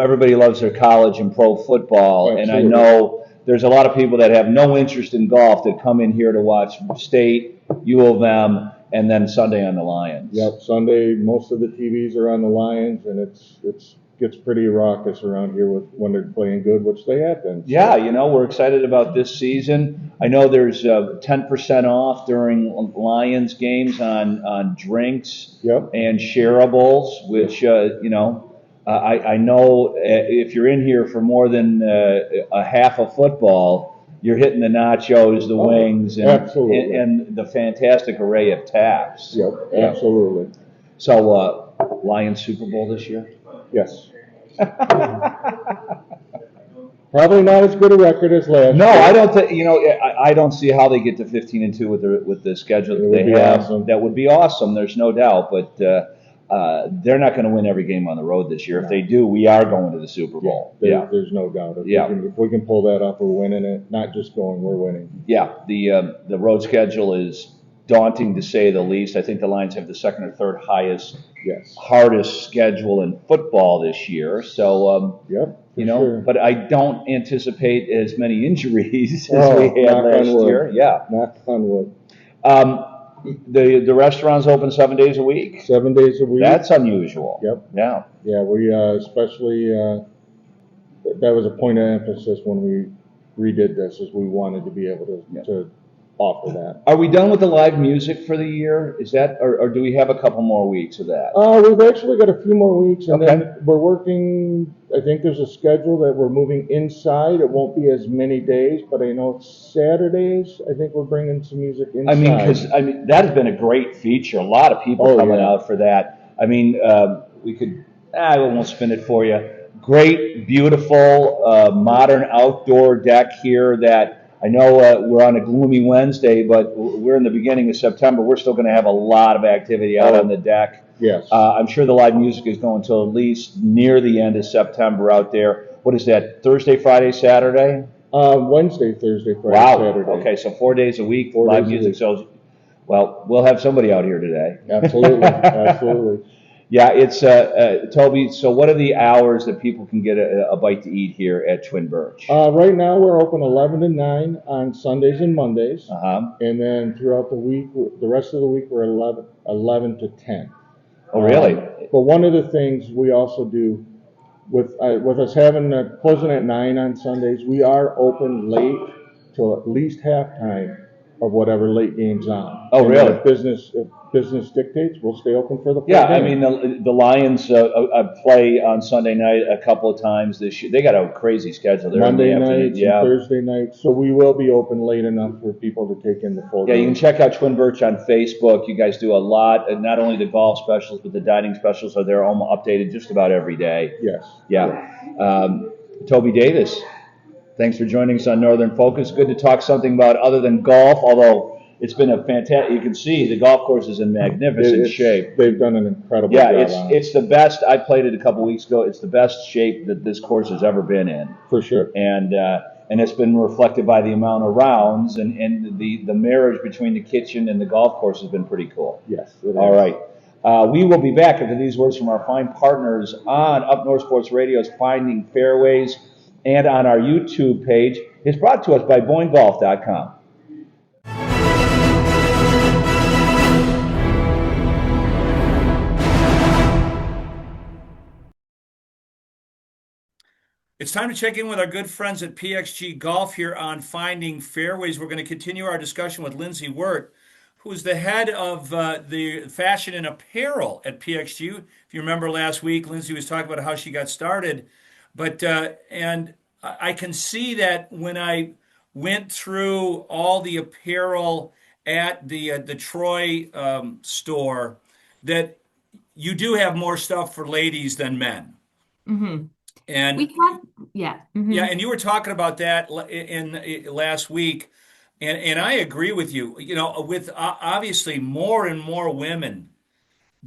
Everybody loves their college and pro football, Absolutely. and I know there's a lot of people that have no interest in golf that come in here to watch State, U of M, and then Sunday on the Lions. Yep, Sunday most of the TVs are on the Lions, and it's gets pretty raucous around here when they're playing good, which they have been. So. Yeah, we're excited about this season. I know there's 10% off during Lions games on drinks and shareables, which I know if you're in here for more than a half of football, you're hitting the nachos, the wings, and the fantastic array of taps. Yep, absolutely. So, Lions Super Bowl this year? Yes. Probably not as good a record as last year. No, I don't think. I don't see how they get to 15-2 with the schedule that they have. Awesome. That would be awesome. There's no doubt, but they're not going to win every game on the road this year. If they do, we are going to the Super Bowl. There's no doubt. If we can pull that off, we're winning it. Not just going, we're winning. Yeah, the road schedule is daunting to say the least. I think the Lions have the second or third hardest schedule in football this year. So, sure. But I don't anticipate as many injuries as we had last year. Yeah, knock on wood. The restaurant's open 7 days a week. 7 days a week. That's unusual. Yep. Yeah. Yeah, we especially that was a point of emphasis when we redid this, is we wanted to be able to offer that. Are we done with the live music for the year? Is that, or do we have a couple more weeks of that? We've actually got a few more weeks, and then we're working. I think there's a schedule that we're moving inside. It won't be as many days, but I know Saturdays, I think we're bringing some music inside. I mean, that has been a great feature. A lot of people coming out for that. I mean, we could, I won't spin it for you. Great, beautiful, modern outdoor deck here that, I know we're on a gloomy Wednesday, but we're in the beginning of September. We're still going to have a lot of activity out on the deck. Yes. I'm sure the live music is going till at least near the end of September out there. What is that, Thursday, Friday, Saturday? Wednesday, Thursday, Friday, Saturday. Okay, so 4 days a week, live music. So, well, we'll have somebody out here today. Absolutely, absolutely. Yeah, it's Toby. So, what are the hours that people can get a bite to eat here at Twin Birch? Right now, we're open 11 to 9 on Sundays and Mondays, and then throughout the week, the rest of the week, we're 11 to 10. Oh, really? But one of the things we also do with us having closing at 9 on Sundays, we are open late till at least halftime of whatever late game's on. Oh, really? If business dictates, we'll stay open for the full Yeah, game. I mean, the Lions play on Sunday night a couple of times this year. They got a crazy schedule. They're Monday in the nights afternoon. and Thursday nights, so we will be open late enough for people to take in the full game. Yeah, you can check out Twin Birch on Facebook. You guys do a lot, and not only the golf specials, but the dining specials are there, updated just about every day. Yes. Yeah. Toby Davis, thanks for joining us on Northern Focus. Good to talk something about other than golf, although it's been a fantastic, you can see the golf course is in magnificent shape. They've done an incredible job on it. It's the best. I played it a couple weeks ago. It's the best shape that this course has ever been in. For sure. And it's been reflected by the amount of rounds, and the marriage between the kitchen and the golf course has been pretty cool. Yes. All right. We will be back after these words from our fine partners on Up North Sports Radio's Finding Fairways and on our YouTube page. It's brought to us by BoyneGolf.com. It's time to check in with our good friends at PXG Golf here on Finding Fairways. We're going to continue our discussion with Lindsay Wirt, who is the head of the fashion and apparel at PXG. If you remember last week, Lindsay was talking about how she got started. But and I can see that when I went through all the apparel at the Troy store, that you do have more stuff for ladies than men. Mm-hmm. And we have, yeah. Mm-hmm. Yeah, and you were talking about that in last week, and I agree with you. You know, with obviously more and more women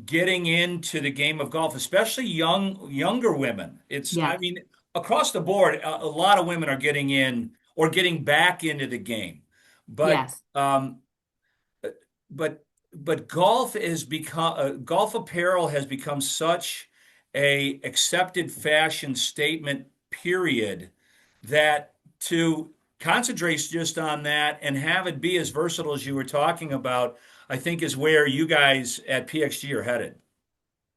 getting into the game of golf, especially younger women. It's I mean, across the board, a lot of women are getting in or getting back into the game. But but golf has become golf apparel has become such a accepted fashion statement, period, that to concentrate just on that and have it be as versatile as you were talking about, I think is where you guys at PXG are headed.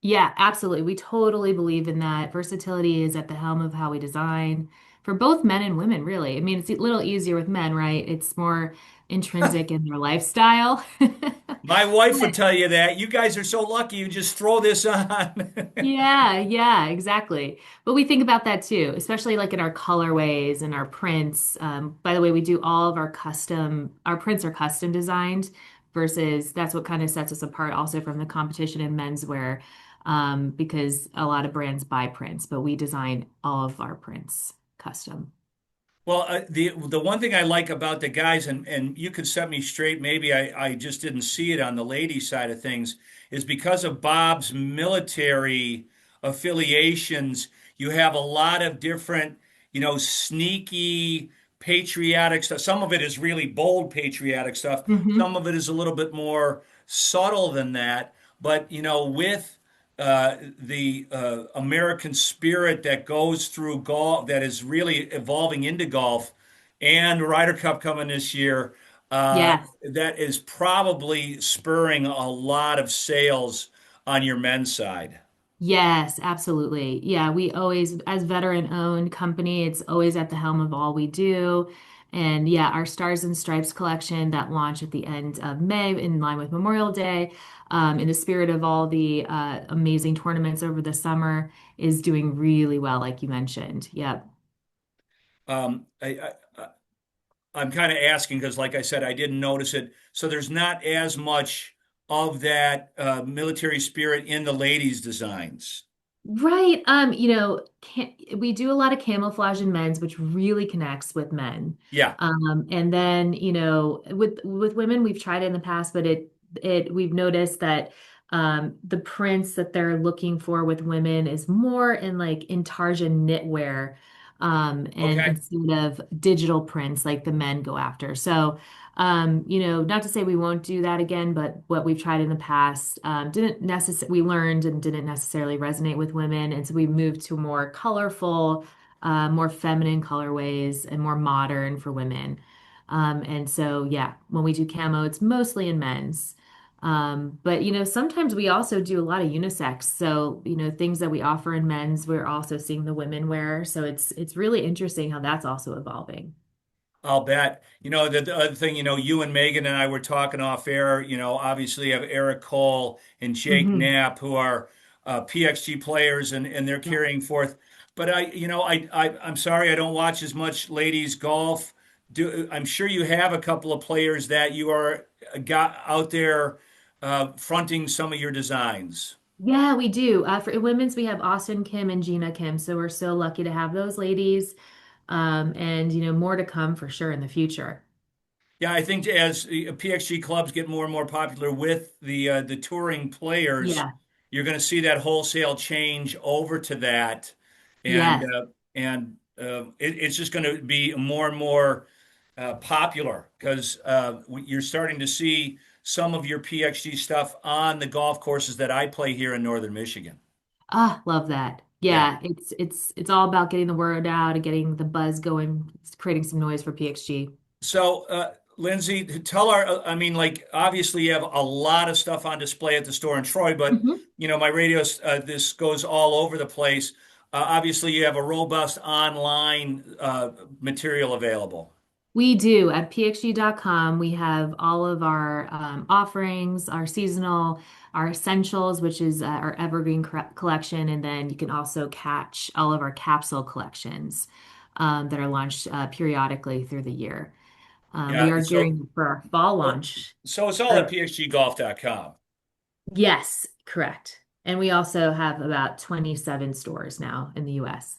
Yeah, absolutely. We totally believe in that. Versatility is at the helm of how we design for both men and women, really. I mean, it's a little easier with men, right? It's more intrinsic in their lifestyle. My wife would But tell you that. You guys are so lucky you just throw this on. yeah, yeah, exactly. But we think about that too, especially like in our colorways and our prints. By the way, we do all of our prints are custom designed versus that's what kind of sets us apart also from the competition in menswear, because a lot of brands buy prints, but we design all of our prints custom. Well, the one thing I like about the guys, and you could set me straight, maybe I just didn't see it on the ladies' side of things, is because of Bob's military affiliations, you have a lot of different, sneaky patriotic stuff. Some of it is really bold patriotic stuff. Hmm. Some of it is a little bit more subtle than that. But, with the American spirit that goes through golf, that is really evolving into golf, and Ryder Cup coming this year, Yes. that is probably spurring a lot of sales on your men's side. Yes, absolutely. Yeah, we always, as veteran-owned company, it's always at the helm of all we do. And yeah, our Stars and Stripes collection that launched at the end of May in line with Memorial Day, in the spirit of all the amazing tournaments over the summer, is doing really well, like you mentioned. Yep. Um, I'm kind of asking because, like I said, I didn't notice it. So there's not as much of that military spirit in the ladies' designs. Right. We do a lot of camouflage in men's, which really connects with men. Yeah. And then, with women, we've tried it in the past, but we've noticed that the prints that they're looking for with women is more in like intarsia knitwear, and Okay. instead of digital prints like the men go after. So not to say we won't do that again, but what we've tried in the past didn't necessarily, we learned and didn't necessarily resonate with women. And so we moved to more colorful, more feminine colorways and more modern for women. And so, yeah, when we do camo, it's mostly in men's. But sometimes we also do a lot of unisex. So, things that we offer in men's, we're also seeing the women wear. So it's really interesting how that's also evolving. I'll bet. The other thing, you and Megan and I were talking off air, obviously you have Eric Cole and Jake Hmm. Knapp who are PXG players and they're Yeah. carrying forth. But I'm sorry I don't watch as much ladies golf. I'm sure you have a couple of players that you are got out there fronting some of your designs. Yeah, we do. For women's, we have Austin Kim and Gina Kim. So we're so lucky to have those ladies. And more to come for sure in the future. Yeah, I think as the PXG clubs get more and more popular with the touring players, Yeah. you're going to see that wholesale change over to that, and Yes. it's just going to be more and more popular because you're starting to see some of your PXG stuff on the golf courses that I play here in Northern Michigan. Ah, love that. Yeah. Yeah, it's all about getting the word out and getting the buzz going, creating some noise for PXG. So, Lindsay, tell I mean, like, obviously you have a lot of stuff on display at the store in Troy, but, Mhm. my radio, this goes all over the place. Obviously, you have a robust online material available. We do at pxg.com. We have all of our offerings, our seasonal, our essentials, which is our evergreen collection, and then you can also catch all of our capsule collections that are launched periodically through the year. We Yeah, are gearing up for our fall launch. so it's all at Or pxggolf.com. yes, correct. And we also have about 27 stores now in the US.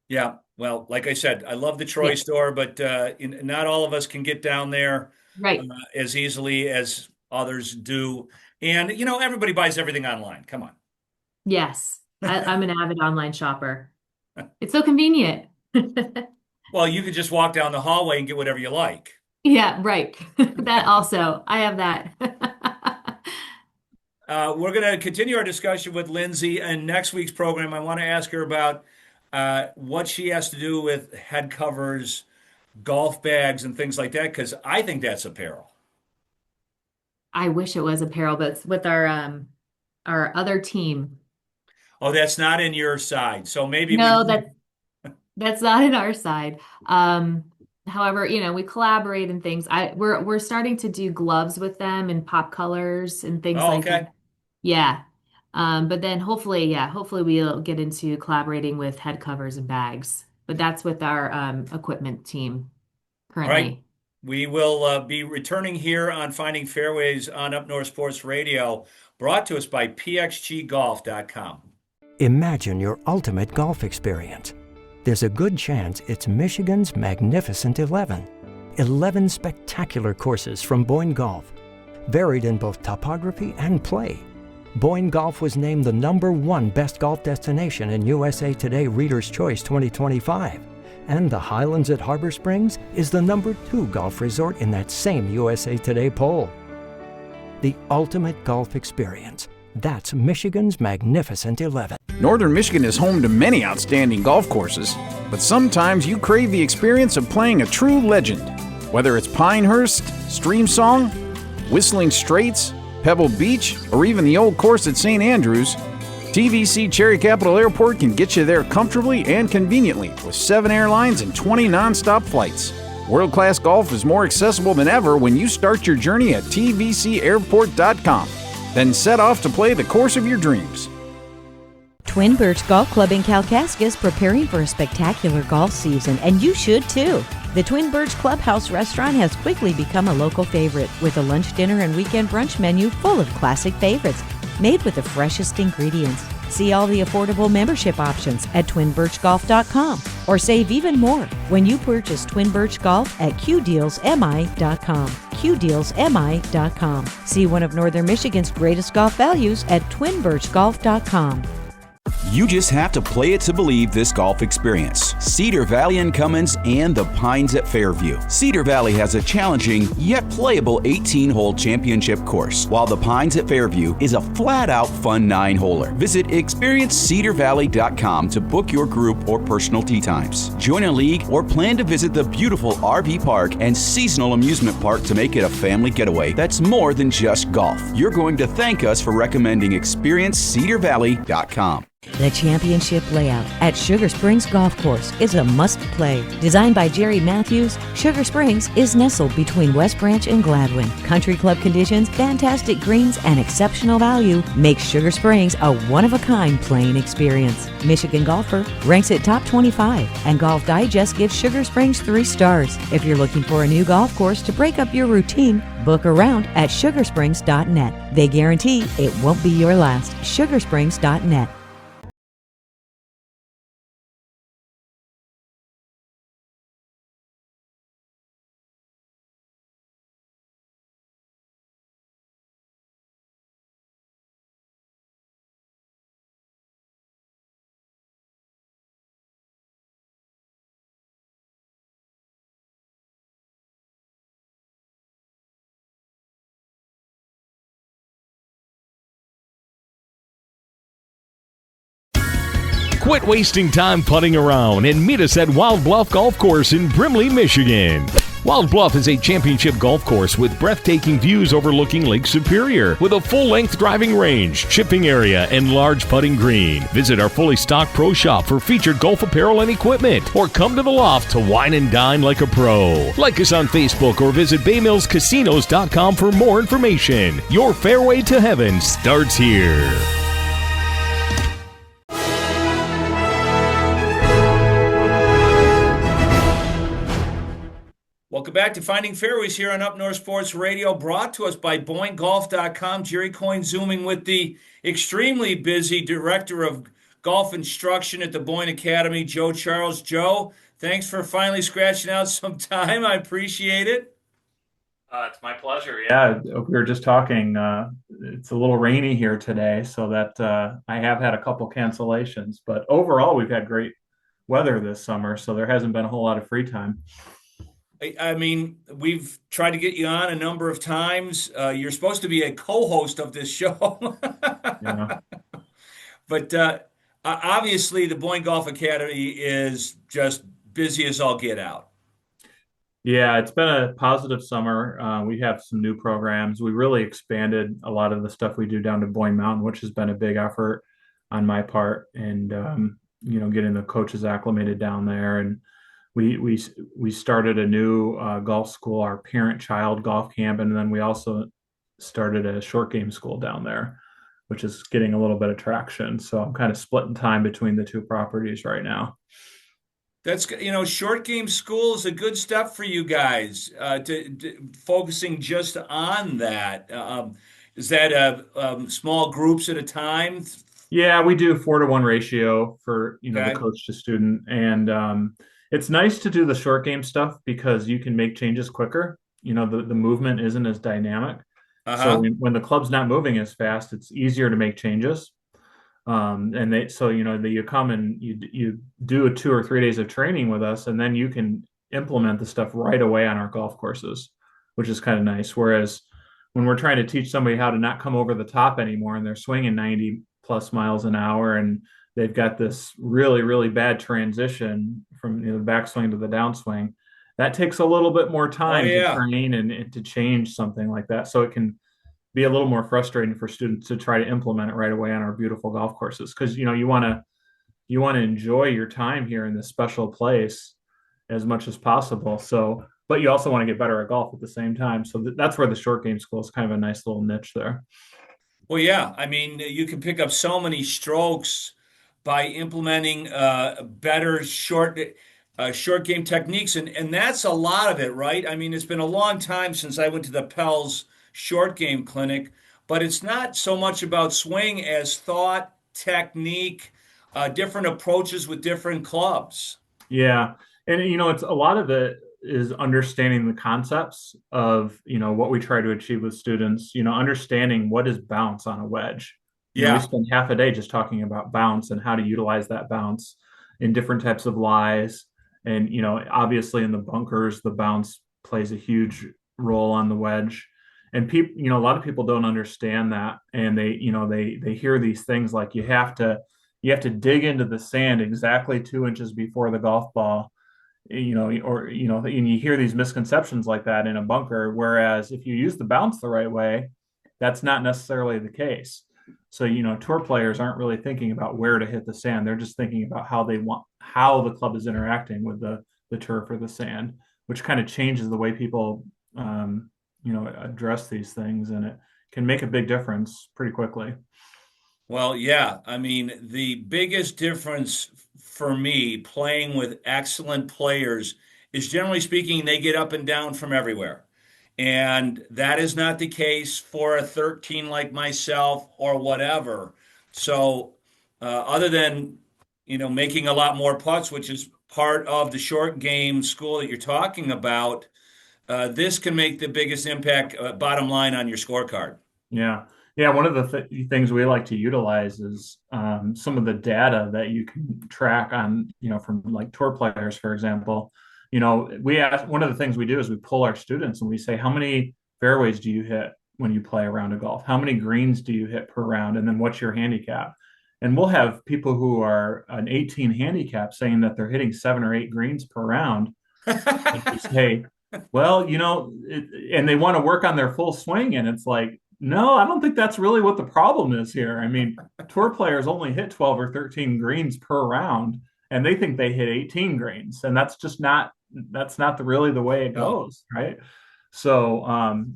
Yeah, well, like I said, I love the Troy Yeah, store, but not all of us can get down there uh, right. as easily as others do. And, everybody buys everything online. Come on. Yes. I'm an avid online shopper. It's so convenient. Well, you could just walk down the hallway and get whatever you like. Yeah, right. That also, I have that. We're going to continue our discussion with Lindsay. And next week's program, I want to ask her about what she has to do with head covers, golf bags, and things like that, because I think that's apparel. I wish it was apparel, but it's with our other team. Oh, that's not in your side. So maybe we No, move. that's not in our side. However, we collaborate and things. We're starting to do gloves with them and pop colors and things Oh, like that. okay. Yeah. But then hopefully we'll get into collaborating with head covers and bags. But that's with our equipment team All right. currently. We will be returning here on Finding Fairways on Up North Sports Radio, brought to us by pxggolf.com. Imagine your ultimate golf experience. There's a good chance it's Michigan's Magnificent 11. 11 spectacular courses from Boyne Golf, varied in both topography and play. Boyne Golf was named the #1 best golf destination in USA Today Reader's Choice 2025. And the Highlands at Harbor Springs is the #2 golf resort in that same USA Today poll. The ultimate golf experience. That's Michigan's Magnificent 11. Northern Michigan is home to many outstanding golf courses, but sometimes you crave the experience of playing a true legend. Whether it's Pinehurst, Stream Song, Whistling Straits, Pebble Beach, or even the old course at St. Andrews, TVC Cherry Capital Airport can get you there comfortably and conveniently with 7 airlines and 20 nonstop flights. World-class golf is more accessible than ever when you start your journey at tvcairport.com. Then set off to play the course of your dreams. Twin Birch Golf Club in Kalkaska is preparing for a spectacular golf season, and you should too. The Twin Birch Clubhouse restaurant has quickly become a local favorite, with a lunch, dinner, and weekend brunch menu full of classic favorites, made with the freshest ingredients. See all the affordable membership options at twinbirchgolf.com, or save even more when you purchase Twin Birch Golf at qdealsmi.com. qdealsmi.com. See one of Northern Michigan's greatest golf values at twinbirchgolf.com. You just have to play it to believe this golf experience. Cedar Valley and Cummins and the Pines at Fairview. Cedar Valley has a challenging yet playable 18-hole championship course, while the Pines at Fairview is a flat-out fun 9-holer. Visit experiencecedarvalley.com to book your group or personal tee times. Join a league or plan to visit the beautiful RV park and seasonal amusement park to make it a family getaway that's more than just golf. You're going to thank us for recommending experiencecedarvalley.com. The championship layout at Sugar Springs Golf Course is a must-play. Designed by Jerry Matthews, Sugar Springs is nestled between West Branch and Gladwin. Country club conditions, fantastic greens, and exceptional value make Sugar Springs a one-of-a-kind playing experience. Michigan Golfer ranks it top 25, and Golf Digest gives Sugar Springs 3 stars. If you're looking for a new golf course to break up your routine, book around at sugarsprings.net. They guarantee it won't be your last. sugarsprings.net. Quit wasting time putting around and meet us at Wild Bluff Golf Course in Brimley, Michigan. Wild Bluff is a championship golf course with breathtaking views overlooking Lake Superior, with a full-length driving range, chipping area, and large putting green. Visit our fully stocked pro shop for featured golf apparel and equipment, or come to the loft to wine and dine like a pro. Like us on Facebook or visit baymillscasinos.com for more information. Your fairway to heaven starts here. Welcome back to Finding Fairways here on Up North Sports Radio, brought to us by BoyneGolf.com. Jerry Coyne zooming with the extremely busy director of golf instruction at the Boyne Academy, Joe Charles. Joe, thanks for finally scratching out some time. I appreciate it. It's my pleasure. Yeah, we were just talking. It's a little rainy here today, so that I have had a couple cancellations. But overall, we've had great weather this summer, so there hasn't been a whole lot of free time. I mean, we've tried to get you on a number of times. You're supposed to be a co-host of this show. Yeah. But obviously, the Boyne Golf Academy is just busy as all get out. Yeah, it's been a positive summer. We have some new programs. We really expanded a lot of the stuff we do down to Boyne Mountain, which has been a big effort on my part, and getting the coaches acclimated down there. And we we we started a new golf school, our parent-child golf camp, and then we also started a short game school down there, which is getting a little bit of traction. So I'm kind of splitting time between the two properties right now. That's, short game school is a good step for you guys focusing just on that. Is that small groups at a time? Yeah, we do 4-to-1 ratio for, the Okay. coach to student. And it's nice to do the short game stuff because you can make changes quicker. The movement isn't as dynamic. So Uh-huh. when the club's not moving as fast, it's easier to make changes. And you come and you do a 2 or 3 days of training with us, and then you can implement the stuff right away on our golf courses, which is kind of nice. Whereas when we're trying to teach somebody how to not come over the top anymore, and they're swinging 90 plus miles an hour, and they've got this really, really bad transition from the backswing to the downswing, that takes a little bit more Oh time to yeah. train and to change something like that. So it can be a little more frustrating for students to try to implement it right away on our beautiful golf courses because you want to enjoy your time here in this special place as much as possible. So, but you also want to get better at golf at the same time. So that's where the short game school is kind of a nice little niche there. Well, yeah. I mean, you can pick up so many strokes by implementing better short game techniques, and that's a lot of it, right? I mean, it's been a long time since I went to the Pell's short game clinic, but it's not so much about swing as thought, technique, different approaches with different clubs. Yeah. And it's a lot of it is understanding the concepts of, what we try to achieve with students, understanding what is bounce on a wedge. We Yeah. spend half a day just talking about bounce and how to utilize that bounce in different types of lies. And, obviously in the bunkers, the bounce plays a huge role on the wedge. And people, a lot of people don't understand that. And they hear these things like you have to dig into the sand exactly 2 inches before the golf ball, and you hear these misconceptions like that in a bunker. Whereas if you use the bounce the right way, that's not necessarily the case. So, tour players aren't really thinking about where to hit the sand. They're just thinking about how the club is interacting with the turf or the sand, which kind of changes the way people, address these things. And it can make a big difference pretty quickly. Well, yeah. I mean, the biggest difference for me playing with excellent players is generally speaking, they get up and down from everywhere. And that is not the case for a 13 like myself or whatever. So, other than, making a lot more putts, which is part of the short game school that you're talking about, this can make the biggest impact, bottom line, on your scorecard. Yeah. Yeah. One of the things we like to utilize is some of the data that you can track on, from like tour players, for example. We ask one of the things we do is we pull our students and we say, how many fairways do you hit when you play a round of golf? How many greens do you hit per round? And then what's your handicap? And we'll have people who are an 18 handicap saying that they're hitting 7 or 8 greens per round. And we say, well, and they want to work on their full swing. And it's like, no, I don't think that's really what the problem is here. I mean, tour players only hit 12 or 13 greens per round, and they think they hit 18 greens. And that's not really the way it No. goes, right? So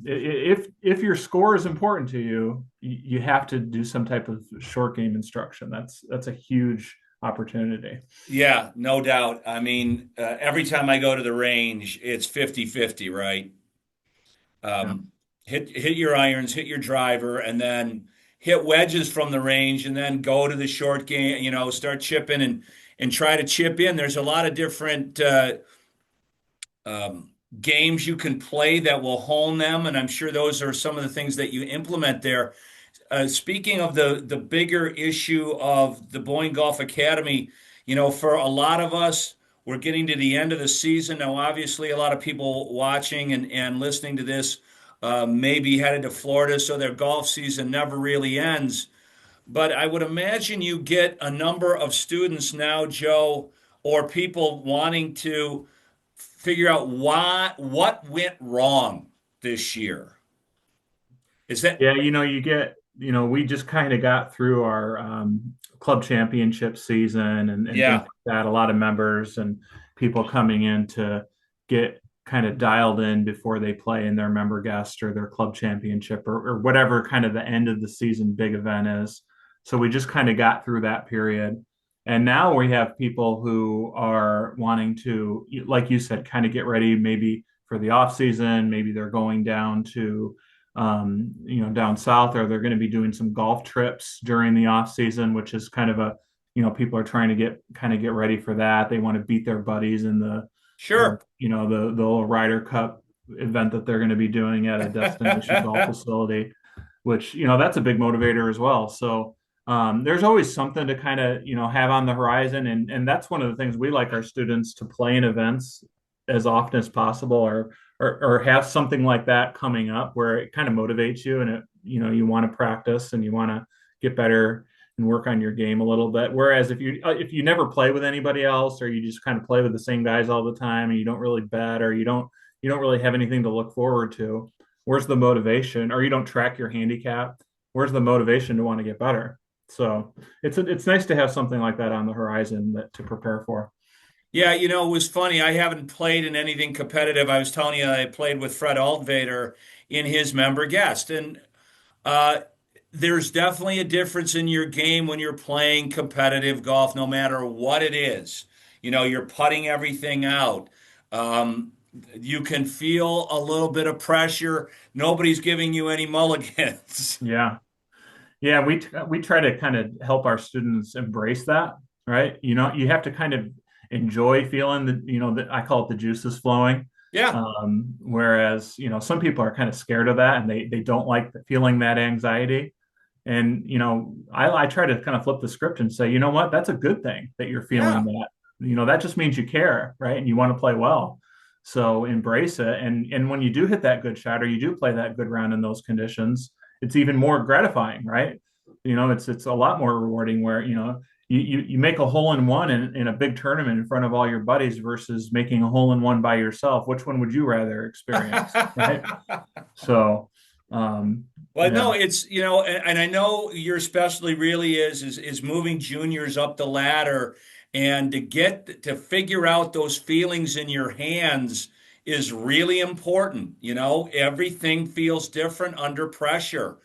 if your score is important to you, you have to do some type of short game instruction. That's a huge opportunity. Yeah, no doubt. I mean, every time I go to the range, it's 50-50, right? Yeah. Hit your irons, hit your driver, and then hit wedges from the range, and then go to the short game, start chipping and try to chip in. There's a lot of different games you can play that will hone them, and I'm sure those are some of the things that you implement there. Speaking of the bigger issue of the Boyne Golf Academy, for a lot of us, we're getting to the end of the season. Now, obviously, a lot of people watching and listening to this may be headed to Florida, so their golf season never really ends. But I would imagine you get a number of students now, Joe, or people wanting to figure out what went wrong this year. Is that Yeah, we just kind of got through our club championship season and things yeah, like that. A lot of members and people coming in to get kind of dialed in before they play in their member guest or their club championship or whatever kind of the end of the season big event is. So we just kind of got through that period. And now we have people who are wanting to, like you said, kind of get ready maybe for the off season. Maybe they're going down to down south, or they're going to be doing some golf trips during the off season, which is kind of people are trying to get ready for that. They want to beat their buddies in sure. the little Ryder Cup event that they're going to be doing at a destination golf facility, which, that's a big motivator as well. So there's always something to kind of, have on the horizon. And that's one of the things we like our students to play in events as often as possible, or have something like that coming up where it kind of motivates you, and you want to practice and you want to get better and work on your game a little bit. Whereas if you never play with anybody else, or you just kind of play with the same guys all the time, and you don't really bet, or you don't really have anything to look forward to, where's the motivation? Or you don't track your handicap, where's the motivation to want to get better? So it's nice to have something like that on the horizon to prepare for. Yeah, it was funny. I haven't played in anything competitive. I was telling you I played with Fred Altvader in his member guest. And uh, there's definitely a difference in your game when you're playing competitive golf, no matter what it is. You're putting everything out. Um, you can feel a little bit of pressure. Nobody's giving you any mulligans. Yeah. Yeah, we try to kind of help our students embrace that, right? You have to kind of enjoy feeling that I call it the juices flowing. Yeah. Whereas, some people are kind of scared of that, and they don't like feeling that anxiety. And, I try to kind of flip the script and say, you know what, that's a good thing that you're feeling that. That just means you care, right? And you want to play well. So embrace it. And when you do hit that good shot, or you do play that good round in those conditions, it's even more gratifying, right? It's a lot more rewarding where, you make a hole in one in a big tournament in front of all your buddies versus making a hole in one by yourself. Which one would you rather experience? Right. So, well, no, it's, and I know your specialty really is moving juniors up the ladder, and to figure out those feelings in your hands is really important. Everything feels different under pressure.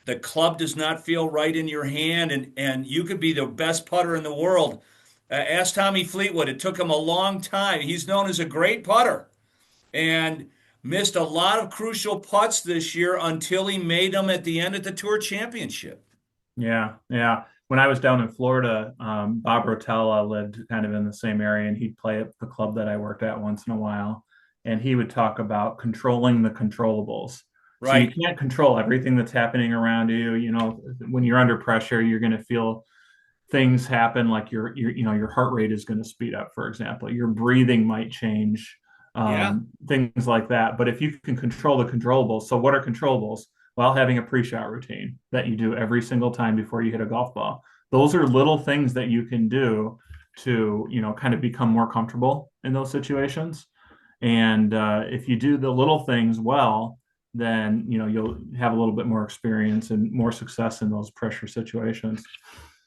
The club does not feel right in your hand, and you could be the best putter in the world. Ask Tommy Fleetwood. It took him a long time. He's known as a great putter, and missed a lot of crucial putts this year until he made them at the end of the Tour Championship. Yeah, yeah. When I was down in Florida, Bob Rotella lived kind of in the same area, and he'd play at the club that I worked at once in a while. And he would talk about controlling the controllables. So you Right. can't control everything that's happening around you. When you're under pressure, you're going to feel things happen, like your heart rate is going to speed up, for example. Your breathing might change, Yeah. things like that. But if you can control the controllables, so what are controllables? Well, having a pre-shot routine that you do every single time before you hit a golf ball. Those are little things that you can do to, kind of become more comfortable in those situations. And if you do the little things well, then you'll have a little bit more experience and more success in those pressure situations.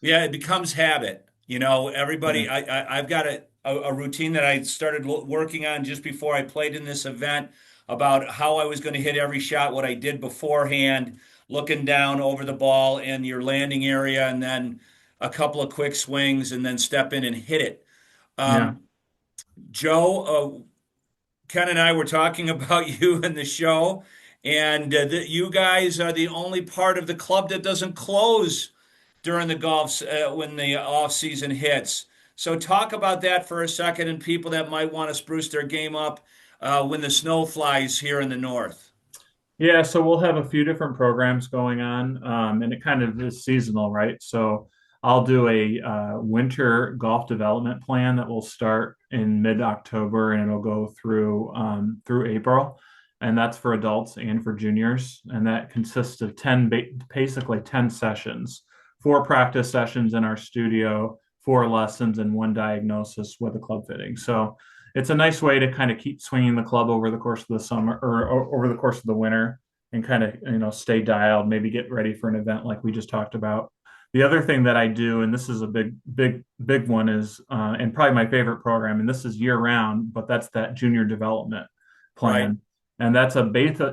Yeah, it becomes habit. Everybody, Yeah. I've got a routine that I started working on just before I played in this event, about how I was going to hit every shot, what I did beforehand, looking down over the ball in your landing area, and then a couple of quick swings, and then step in and hit it. Yeah. Um, Joe, Ken and I were talking about you in the show, and that you guys are the only part of the club that doesn't close during the golf when the off season hits. So talk about that for a second, and people that might want to spruce their game up when the snow flies here in the north. Yeah, so we'll have a few different programs going on, and it kind of is seasonal, right? So I'll do a winter golf development plan that will start in mid-October, and it'll go through April, and that's for adults and for juniors, and that consists of basically 10 sessions, 4 practice sessions in our studio, 4 lessons and 1 diagnosis with a club fitting. So it's a nice way to kind of keep swinging the club over the course of the summer or over the course of the winter and kind of, stay dialed, maybe get ready for an event like we just talked about. The other thing that I do, and this is a big one, is and probably my favorite program, and this is year round, but that's that junior development plan. Right. And that's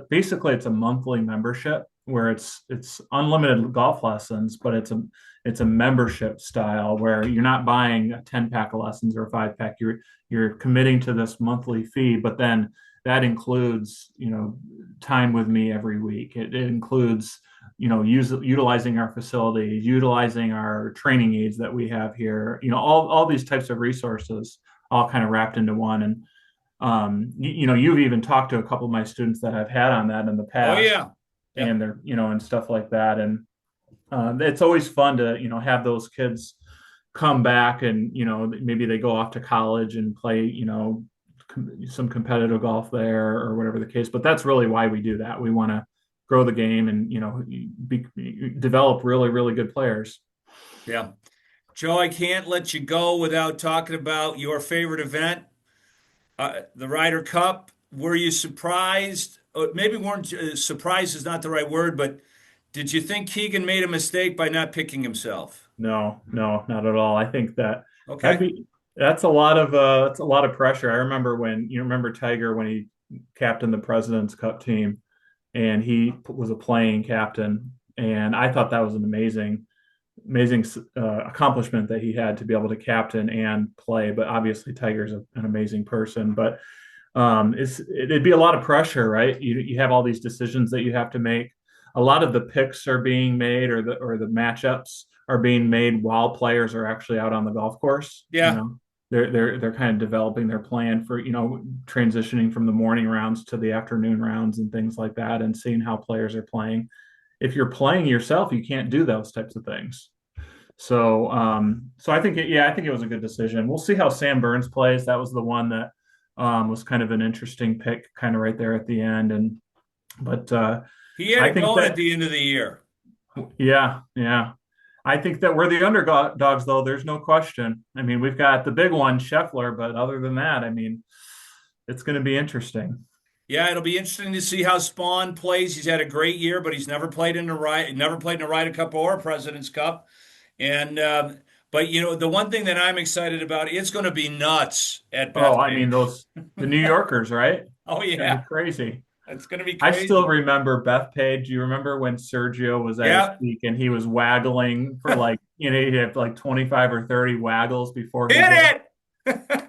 basically it's a monthly membership where it's unlimited golf lessons, but it's a membership style where you're not buying a 10-pack of lessons or a 5-pack. You're committing to this monthly fee, but then that includes, time with me every week. It includes, utilizing our facilities, utilizing our training aids that we have here, all these types of resources all kind of wrapped into one. And you've even talked to a couple of my students that I've had on that in the past. Oh yeah. Yep. And they're, and stuff like that. And it's always fun to, have those kids come back and, maybe they go off to college and play, some competitive golf there or whatever the case. But that's really why we do that. We want to grow the game and, develop really, really good players. Yeah. Joe, I can't let you go without talking about your favorite event, the Ryder Cup. Were you surprised? Maybe weren't surprised is not the right word, but did you think Keegan made a mistake by not picking himself? No, not at all. I think that Okay. that's a lot of pressure. I remember when Tiger when he captained the President's Cup team, and he was a playing captain, and I thought that was an amazing accomplishment that he had to be able to captain and play. But obviously, Tiger's an amazing person. But it'd be a lot of pressure, right? You have all these decisions that you have to make. A lot of the picks are being made, or the matchups are being made while players are actually out on the golf course. Yeah. They're kind of developing their plan for, transitioning from the morning rounds to the afternoon rounds and things like that, and seeing how players are playing. If you're playing yourself, you can't do those types of things. So I think it was a good decision. We'll see how Sam Burns plays. That was the one that was kind of an interesting pick, kind of right there at the end. But he had it going at the end of the year. Yeah. I think that we're the underdogs, though. There's no question. I mean, we've got the big one, Scheffler, but other than that, I mean, it's going to be interesting. Yeah, it'll be interesting to see how Spawn plays. He's had a great year, but he's never played in a Ryder Cup or a President's Cup. And but the one thing that I'm excited about, it's going to be nuts at Bethpage. Oh, I mean the New Yorkers, right? Oh It's yeah, crazy. It's going to be crazy. I still remember Bethpage. Do you remember when Sergio was at his peak and he was waggling for he had like 25 or 30 waggles before hit it?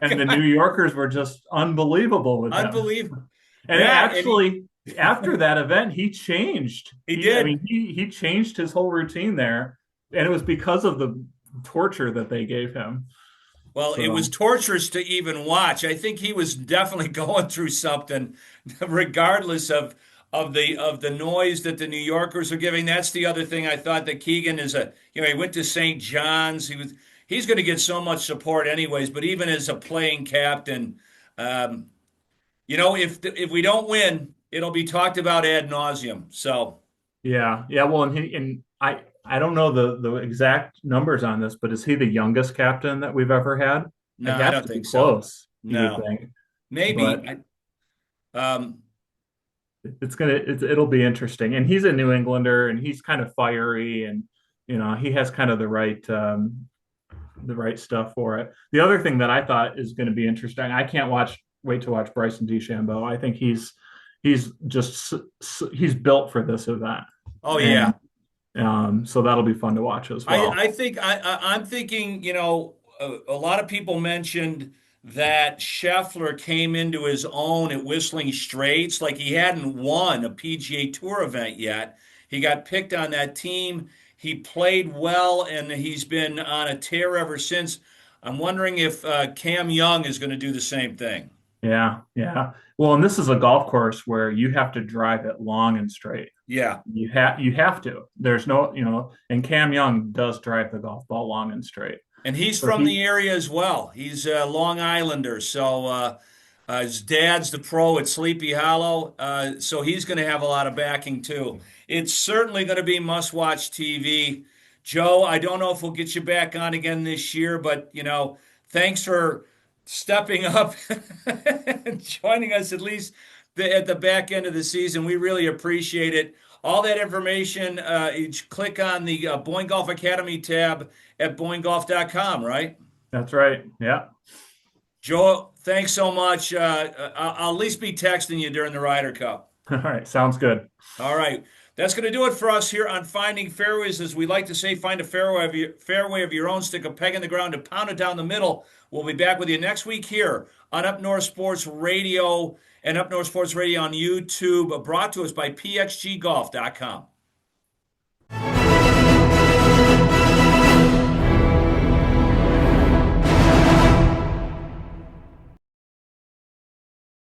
And the New Yorkers were just unbelievable with him. Unbelievable. And actually, after that event, he changed. He did. I mean, he changed his whole routine there, and it was because of the torture that they gave him. Well, it was torturous to even watch. I think he was definitely going through something, regardless of the noise that the New Yorkers are giving. That's the other thing. I thought that Keegan is he went to St. John's. He's going to get so much support anyways. But even as a playing captain, if we don't win, it'll be talked about ad nauseum. So yeah. Well, and I don't know the exact numbers on this, but is he the youngest captain that we've ever had? No, I don't think so. Close. No, maybe. It'll be interesting, and he's a New Englander, and he's kind of fiery, and he has kind of the right stuff for it. The other thing that I thought is going to be interesting, I can't wait to watch Bryson DeChambeau. I think he's built for this event. Oh yeah. So that'll be fun to watch as well. I think I'm thinking, a lot of people mentioned that Scheffler came into his own at Whistling Straits, like he hadn't won a PGA Tour event yet. He got picked on that team. He played well, and he's been on a tear ever since. I'm wondering if Cam Young is going to do the same thing. Yeah. Well, and this is a golf course where you have to drive it long and straight. Yeah. You have to. There's no, and Cam Young does drive the golf ball long and straight. And he's from the area as well. He's a Long Islander, so his dad's the pro at Sleepy Hollow, so he's going to have a lot of backing too. It's certainly going to be must-watch TV. Joe, I don't know if we'll get you back on again this year, but thanks for stepping up and joining us at least at the back end of the season. We really appreciate it. All that information, you click on the Boyne Golf Academy tab at boyngolf.com, right? That's right. Yeah. Joe, thanks so much. I'll at least be texting you during the Ryder Cup. All right. Sounds good. All right. That's going to do it for us here on Finding Fairways. As we like to say, find a fairway of your own, stick a peg in the ground and pound it down the middle. We'll be back with you next week here on Up North Sports Radio and Up North Sports Radio on YouTube, brought to us by pxggolf.com.